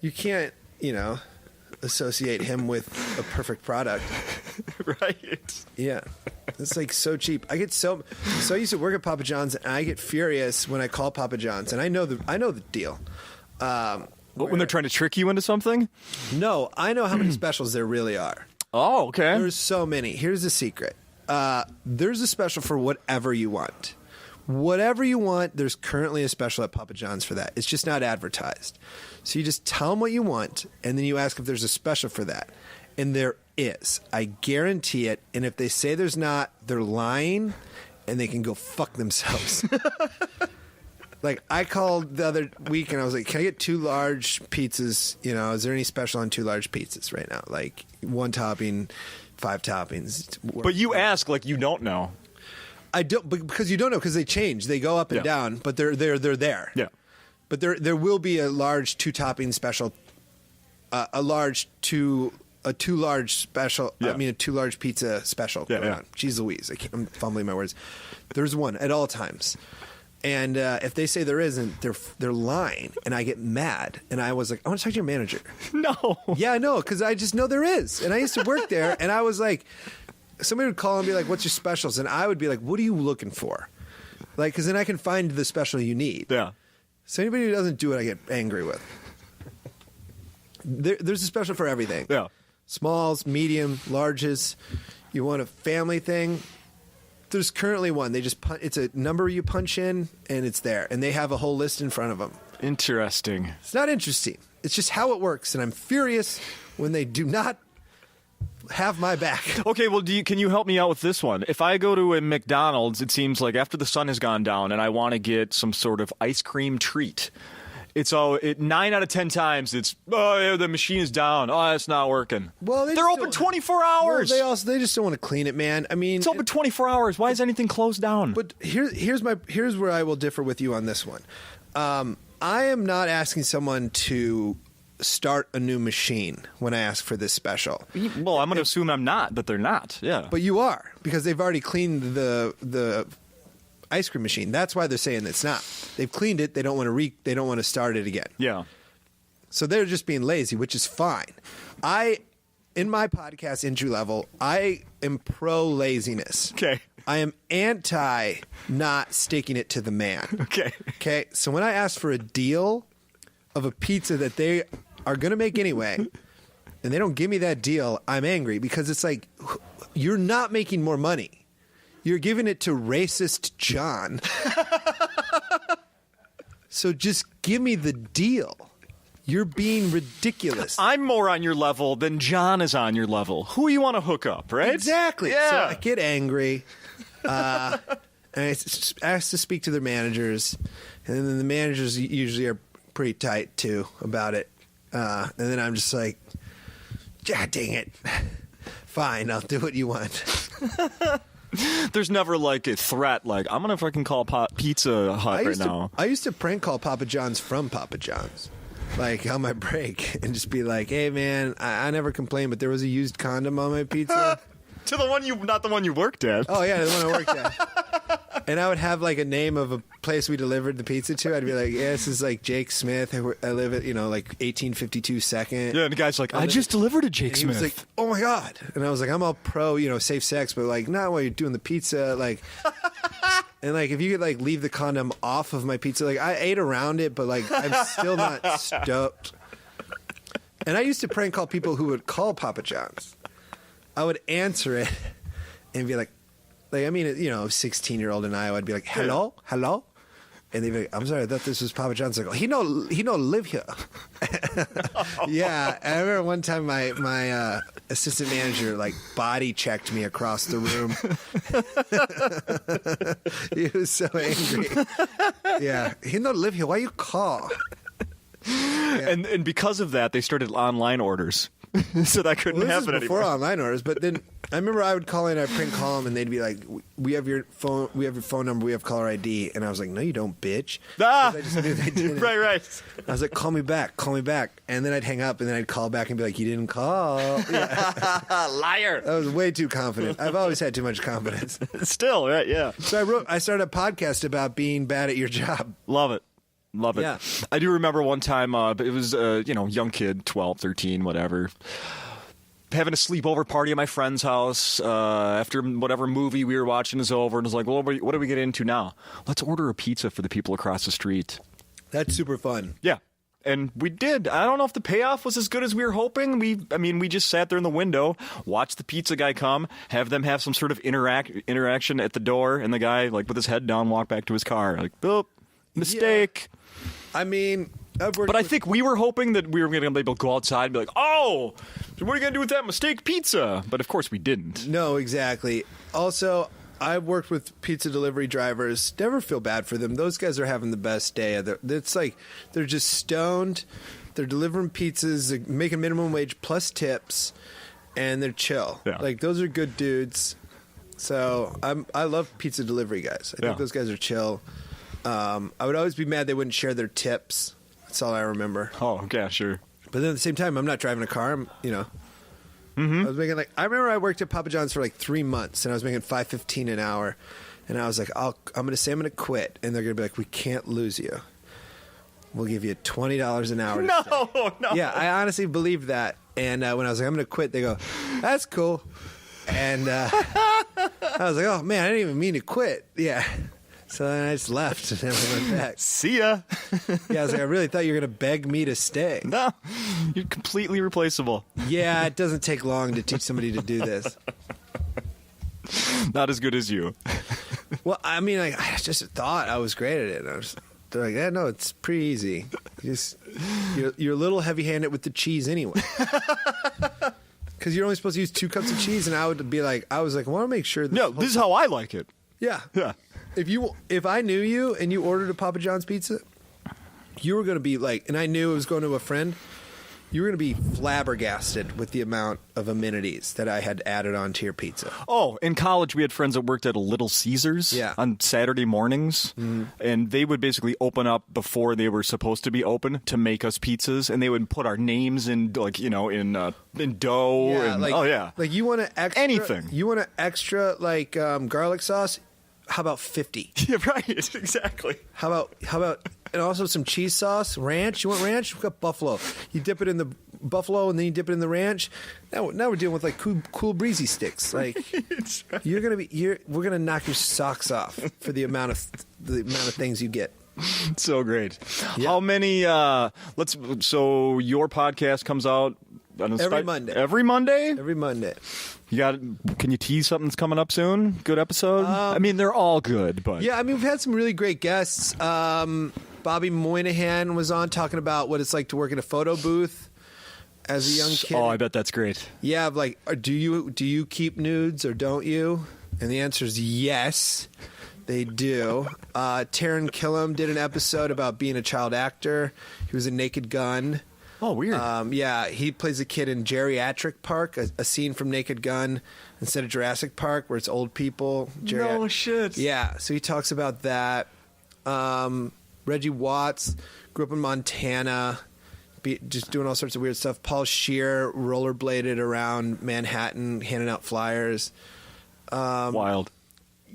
You can't, associate him with a perfect product. Right. Yeah. It's like so cheap. I get so I used to work at Papa John's and I get furious when I call Papa John's and I know the deal. When they're trying to trick you into something? No, I know how many specials there really are. Oh, okay. There's so many. Here's the secret. There's a special for whatever you want. Whatever you want, there's currently a special at Papa John's for that. It's just not advertised. So you just tell them what you want, and then you ask if there's a special for that. And there is. I guarantee it. And if they say there's not, they're lying, and they can go fuck themselves. Like, I called the other week, and I was like, can I get 2 large pizzas? Is there any special on 2 large pizzas right now? Like, 1 topping, 5 toppings. But you ask like you don't know. I don't, because you don't know, because they change. They go up and down, but they're there. Yeah. But there will be a large 2 topping special, a 2 large special. Yeah. I mean, a 2 large pizza special. Yeah, going yeah. on. Jeez Louise, I'm fumbling my words. There's one at all times, and if they say there isn't, they're lying, and I get mad. And I was like, I want to talk to your manager. No. Yeah, I know, because I just know there is, and I used to work there, and I was like, somebody would call and be like, "What's your specials?" And I would be like, "What are you looking for?" Like, because then I can find the special you need. Yeah. So anybody who doesn't do it, I get angry with. There's a special for everything. Yeah. Smalls, medium, larges. You want a family thing? There's currently one. They just it's a number you punch in, and it's there. And they have a whole list in front of them. Interesting. It's not interesting. It's just how it works, and I'm furious when they do not have my back. Okay, well, can you help me out with this one? If I go to a McDonald's, it seems like after the sun has gone down and I want to get some sort of ice cream treat, 9 out of 10 times it's, oh, yeah, the machine is down. Oh, it's not working. Well, they're open 24 hours. Well, they just don't want to clean it, man. I mean, it's open 24 hours. Why is anything closed down? But here's where I will differ with you on this one. I am not asking someone to start a new machine when I ask for this special. Well, I'm going to assume I'm not, but they're not. Yeah. But you are, because they've already cleaned the ice cream machine. That's why they're saying it's not. They've cleaned it. They don't want to start it again. Yeah. So they're just being lazy, which is fine. In my podcast entry level, I am pro laziness. Okay. I am anti not sticking it to the man. Okay. Okay. So when I ask for a deal of a pizza that they are going to make anyway, and they don't give me that deal, I'm angry, because it's like, you're not making more money. You're giving it to racist John. So just give me the deal. You're being ridiculous. I'm more on your level than John is on your level. Who you want to hook up, right? Exactly. Yeah. So I get angry. And I ask to speak to their managers. And then the managers usually are pretty tight too about it. And then I'm just like, God dang it. Fine, I'll do what you want. There's never like a threat like, I'm going to fucking call Pizza Hut right now. I used to prank call Papa John's from Papa John's. Like on my break and just be like, hey man, I never complained, but there was a used condom on my pizza. To the one not the one you worked at. Oh yeah, the one I worked at. And I would have like a name of a place we delivered the pizza to. I'd be like, yeah, this is like Jake Smith. I live at, like 1852 Second. Yeah, and the guy's like, I just delivered to Jake Smith. He was like, oh my God. And I was like, I'm all pro, safe sex, but like not while you're doing the pizza. Like, and like if you could like leave the condom off of my pizza, like I ate around it, but like I'm still not stoked. And I used to prank call people who would call Papa John's. I would answer it and be like, a 16-year-old in Iowa, I'd be like, hello? And they'd be like, I'm sorry, I thought this was Papa John's. Like, he no live here. Yeah, I remember one time my assistant manager like body checked me across the room. He was so angry. Yeah, he no live here. Why you call? Yeah. And because of that, they started online orders. So that couldn't happen before anymore. Online orders, but then I remember I would call in, I'd prank call them, and they'd be like, "We have your phone number, we have caller ID," and I was like, "No, you don't, bitch." I just knew they didn't. Right. I was like, "Call me back," and then I'd hang up, and then I'd call back and be like, "You didn't call." Yeah. Liar. I was way too confident. I've always had too much confidence. Still, right? Yeah. So I started a podcast about being bad at your job. Love it. Yeah. I do remember one time, it was, young kid, 12, 13, whatever, having a sleepover party at my friend's house after whatever movie we were watching is over. And it was like, well, what do we get into now? Let's order a pizza for the people across the street. That's super fun. Yeah. And we did. I don't know if the payoff was as good as we were hoping. We just sat there in the window, watched the pizza guy come, have them have some sort of interaction at the door, and the guy, like, with his head down, walk back to his car. Like, boop, mistake. Yeah. I think we were hoping that we were going to be able to go outside and be like, oh, what are you going to do with that mistake pizza? But of course we didn't. No, exactly. Also, I've worked with pizza delivery drivers. Never feel bad for them. Those guys are having the best day. It's like they're just stoned. They're delivering pizzas, they're making minimum wage plus tips, and they're chill. Yeah. Like, those are good dudes. So I love pizza delivery guys. I think those guys are chill. I would always be mad they wouldn't share their tips. That's all I remember. Oh, okay, sure. But then at the same time, I'm not driving a car. Mm-hmm. I was making I remember I worked at Papa John's for like 3 months, and I was making $5.15 an hour. And I was like, I'm going to say I'm going to quit, and they're going to be like, we can't lose you. We'll give you $20 an hour. No. Yeah, I honestly believed that. And when I was like, I'm going to quit, they go, that's cool. And I was like, oh man, I didn't even mean to quit. Yeah. So then I just left and never went back. See ya. Yeah, I was like, I really thought you were going to beg me to stay. No, you're completely replaceable. Yeah, it doesn't take long to teach somebody to do this. Not as good as you. Well, I just thought I was great at it. They're like, yeah, no, it's pretty easy. You're a little heavy-handed with the cheese anyway. Because you're only supposed to use 2 cups of cheese, and I was like, I want to make sure. No, this is how I like it. Yeah. Yeah. If I knew you and you ordered a Papa John's pizza, you were going to be like, and I knew it was going to a friend, you were going to be flabbergasted with the amount of amenities that I had added onto your pizza. Oh, in college, we had friends that worked at a Little Caesars on Saturday mornings, and they would basically open up before they were supposed to be open to make us pizzas, and they would put our names in, in dough. Yeah, and, like you want to extra anything. You want to extra garlic sauce? How about 50? Yeah, right. Exactly. How about and also some cheese sauce, ranch? You want ranch? We've got buffalo. You dip it in the buffalo and then you dip it in the ranch. Now we're dealing with like cool breezy sticks. Like we're gonna knock your socks off for the amount of things you get. So great. Yeah. How many? So your podcast comes out every Monday. Every Monday. Every Monday. Can you tease something that's coming up soon? Good episode? They're all good, but... Yeah, we've had some really great guests. Bobby Moynihan was on talking about what it's like to work in a photo booth as a young kid. Oh, I bet that's great. Yeah, do you keep nudes or don't you? And the answer is yes. They do. Taron Killam did an episode about being a child actor. He was a Naked Gun. Oh, weird. Yeah, he plays a kid in Geriatric Park, a scene from Naked Gun instead of Jurassic Park where it's old people. No shit. Yeah, so he talks about that. Reggie Watts grew up in Montana, just doing all sorts of weird stuff. Paul Scheer rollerbladed around Manhattan, handing out flyers. Wild.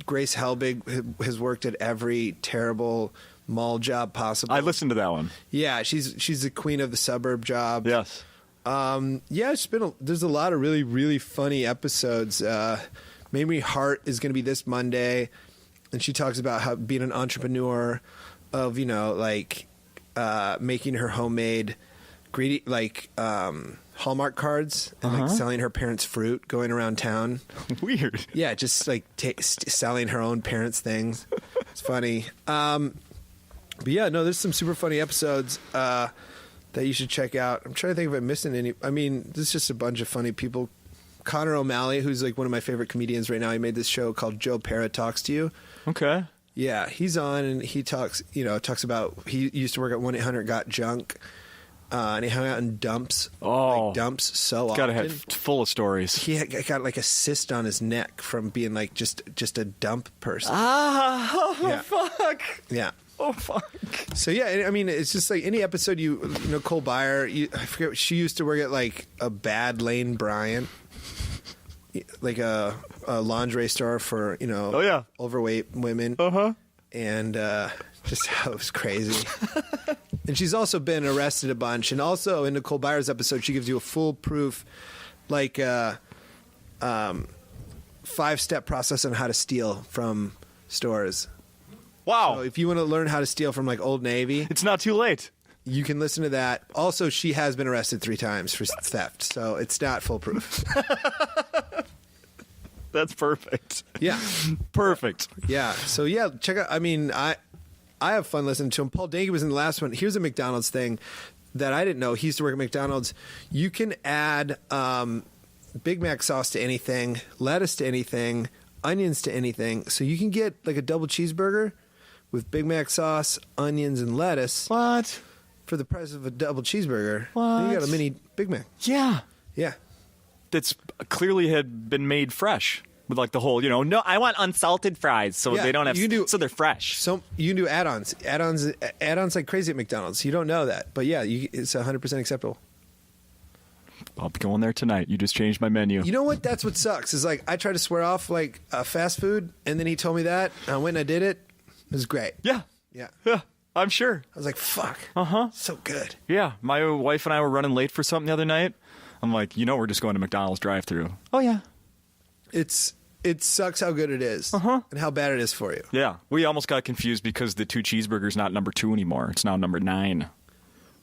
Grace Helbig has worked at every terrible mall job possible. I listened to that one. Yeah, she's the queen of the suburb job. Yes. Yeah, there's a lot of really, really funny episodes. Mamie Hart is going to be this Monday, and she talks about how being an entrepreneur of, making her homemade greedy, Hallmark cards and selling her parents' fruit, going around town. Weird. Yeah, just selling her own parents' things. It's funny. But yeah, no, there's some super funny episodes that you should check out. I'm trying to think if I'm missing any. I mean, there's just a bunch of funny people. Connor O'Malley, who's one of my favorite comedians right now, he made this show called Joe Pera Talks to You. Okay. Yeah, he's on and he talks about, he used to work at 1-800-GOT-JUNK. And he hung out in dumps. Oh. Dumps so often. Gotta have full of stories. He got a cyst on his neck from being just a dump person. Fuck. Yeah. Oh, fuck. So yeah, I mean, it's just any episode Nicole Byer, I forget, she used to work at a bad Lane Bryant, a lingerie store for, Oh, yeah. overweight women. Uh-huh. And just how it was crazy. And she's also been arrested a bunch. And also in Nicole Byer's episode, she gives you a foolproof, 5-step process on how to steal from stores. Wow. So if you want to learn how to steal from Old Navy, It's not too late. you can listen to that. Also, she has been arrested 3 times for theft, so it's not foolproof. That's perfect. Yeah. Perfect. Yeah. So yeah, check out. I mean, I have fun listening to him. Paul Danke was in the last one. Here's a McDonald's thing that I didn't know. He used to work at McDonald's. You can add Big Mac sauce to anything, lettuce to anything, onions to anything. So you can get a double cheeseburger with Big Mac sauce, onions, and lettuce. What? For the price of a double cheeseburger. What? And you got a mini Big Mac. Yeah. Yeah. That's clearly had been made fresh with the whole, no, I want unsalted fries. So Yeah, they don't have, you do- so they're fresh. So you can do add-ons like crazy at McDonald's. You don't know that, but yeah, it's 100% acceptable. I'll be going there tonight. You just changed my menu. You know what? That's what sucks. Is I tried to swear off fast food, and then he told me that. And I went and I did it. It was great. Yeah. Yeah. Yeah. I'm sure. I was like, fuck. So good. Yeah. My wife and I were running late for something the other night. I'm like, we're just going to McDonald's drive-thru. Oh, yeah. It sucks how good it is and how bad it is for you. Yeah. We almost got confused because the 2 cheeseburgers not number 2 anymore. It's now number 9.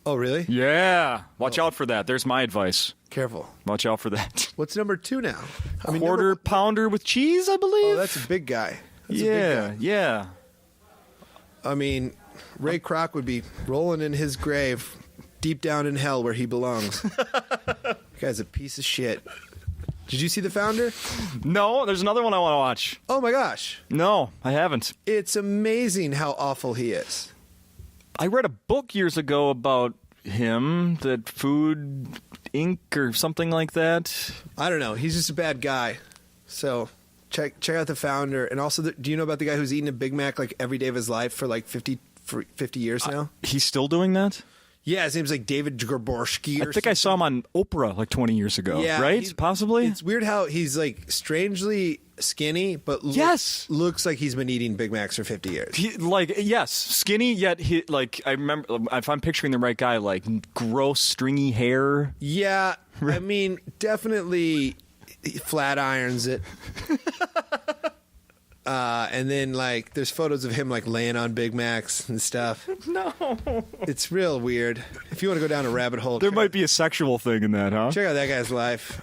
Oh, really? Yeah. Watch out for that. There's my advice. Careful. Watch out for that. What's number 2 now? Quarter pounder with cheese, I believe. Oh, that's a big guy. That's a big yeah. guy. Yeah. I mean, Ray Kroc would be rolling in his grave deep down in hell where he belongs. That guy's a piece of shit. Did you see The Founder? No, there's another one I want to watch. Oh my gosh. No, I haven't. It's amazing how awful he is. I read a book years ago about him, that Food Inc. or something like that. I don't know. He's just a bad guy. So check out The Founder. And also, do you know about the guy who's eating a Big Mac every day of his life for 50 years now? He's still doing that? Yeah, his name's David Grabowski. I think I saw him on Oprah 20 years ago. Yeah, right? Possibly? It's weird how he's strangely skinny, but looks like he's been eating Big Macs for 50 years. Yes, skinny, yet I remember, if I'm picturing the right guy, gross, stringy hair. Yeah, I mean, definitely flat irons it. And then there's photos of him laying on Big Macs and stuff. No. It's real weird. If you want to go down a rabbit hole, There might be a sexual thing in that, huh? check out that guy's life.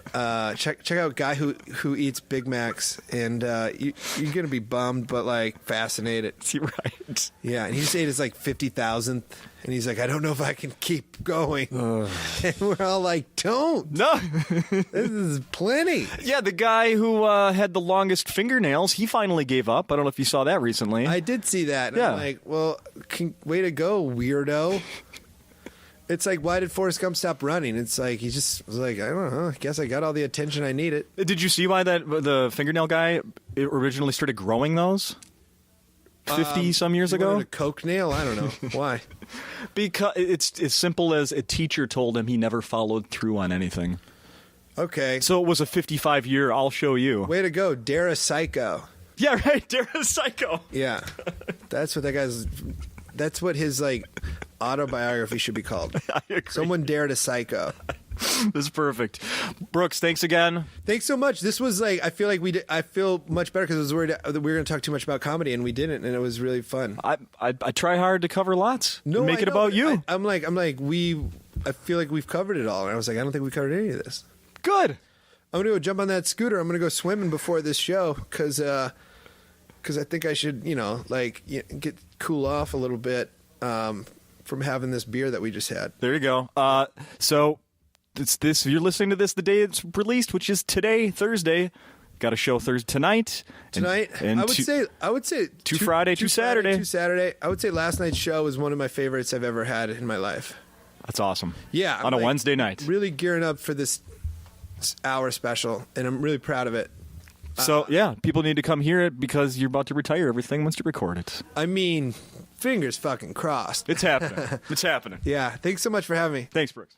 Check out a guy who eats Big Macs, and you're gonna be bummed but fascinated. Right. Yeah, and he just ate his 50,000th, and he's like, I don't know if I can keep going. And we're all like, don't. No. This is plenty. Yeah, the guy who had the longest fingernails, he finally gave gave up. I don't know if you saw that recently. I did see that. And Yeah. I'm like, well, way to go, weirdo. It's like, why did Forrest Gump stop running? It's like, he just was like, I don't know. I guess I got all the attention I needed. Did you see why the fingernail guy originally started growing those 50 some years He ago? wanted a Coke nail? I don't know. Why? Because it's as simple as a teacher told him he never followed through on anything. Okay. So it was a 55-year, I'll show you. Way to go, Dare a Psycho. Yeah, right. Dara's psycho. Yeah. That's what his, like, autobiography should be called. I agree. Someone dared a psycho. This is perfect. Brooks, thanks again. Thanks so much. This was like, I feel much better because I was worried that we were going to talk too much about comedy, and we didn't, and it was really fun. I try hard to cover lots. No, and make I it know, about but you. I feel like we've covered it all, and I was like, I don't think we covered any of this. Good. I'm going to go jump on that scooter. I'm going to go swimming before this show because I think I should, get cool off a little bit from having this beer that we just had. There you go. So it's this. You're listening to this the day it's released, which is today, Thursday. Got a show tonight. And I would say two Friday, two Saturday. Two Saturday. I would say last night's show was one of my favorites I've ever had in my life. That's awesome. Yeah, on a Wednesday night. Really gearing up for this hour special, and I'm really proud of it. So yeah, people need to come hear it because you're about to retire everything once you record it. I mean, fingers fucking crossed. It's happening. It's happening. Yeah. Thanks so much for having me. Thanks, Brooks.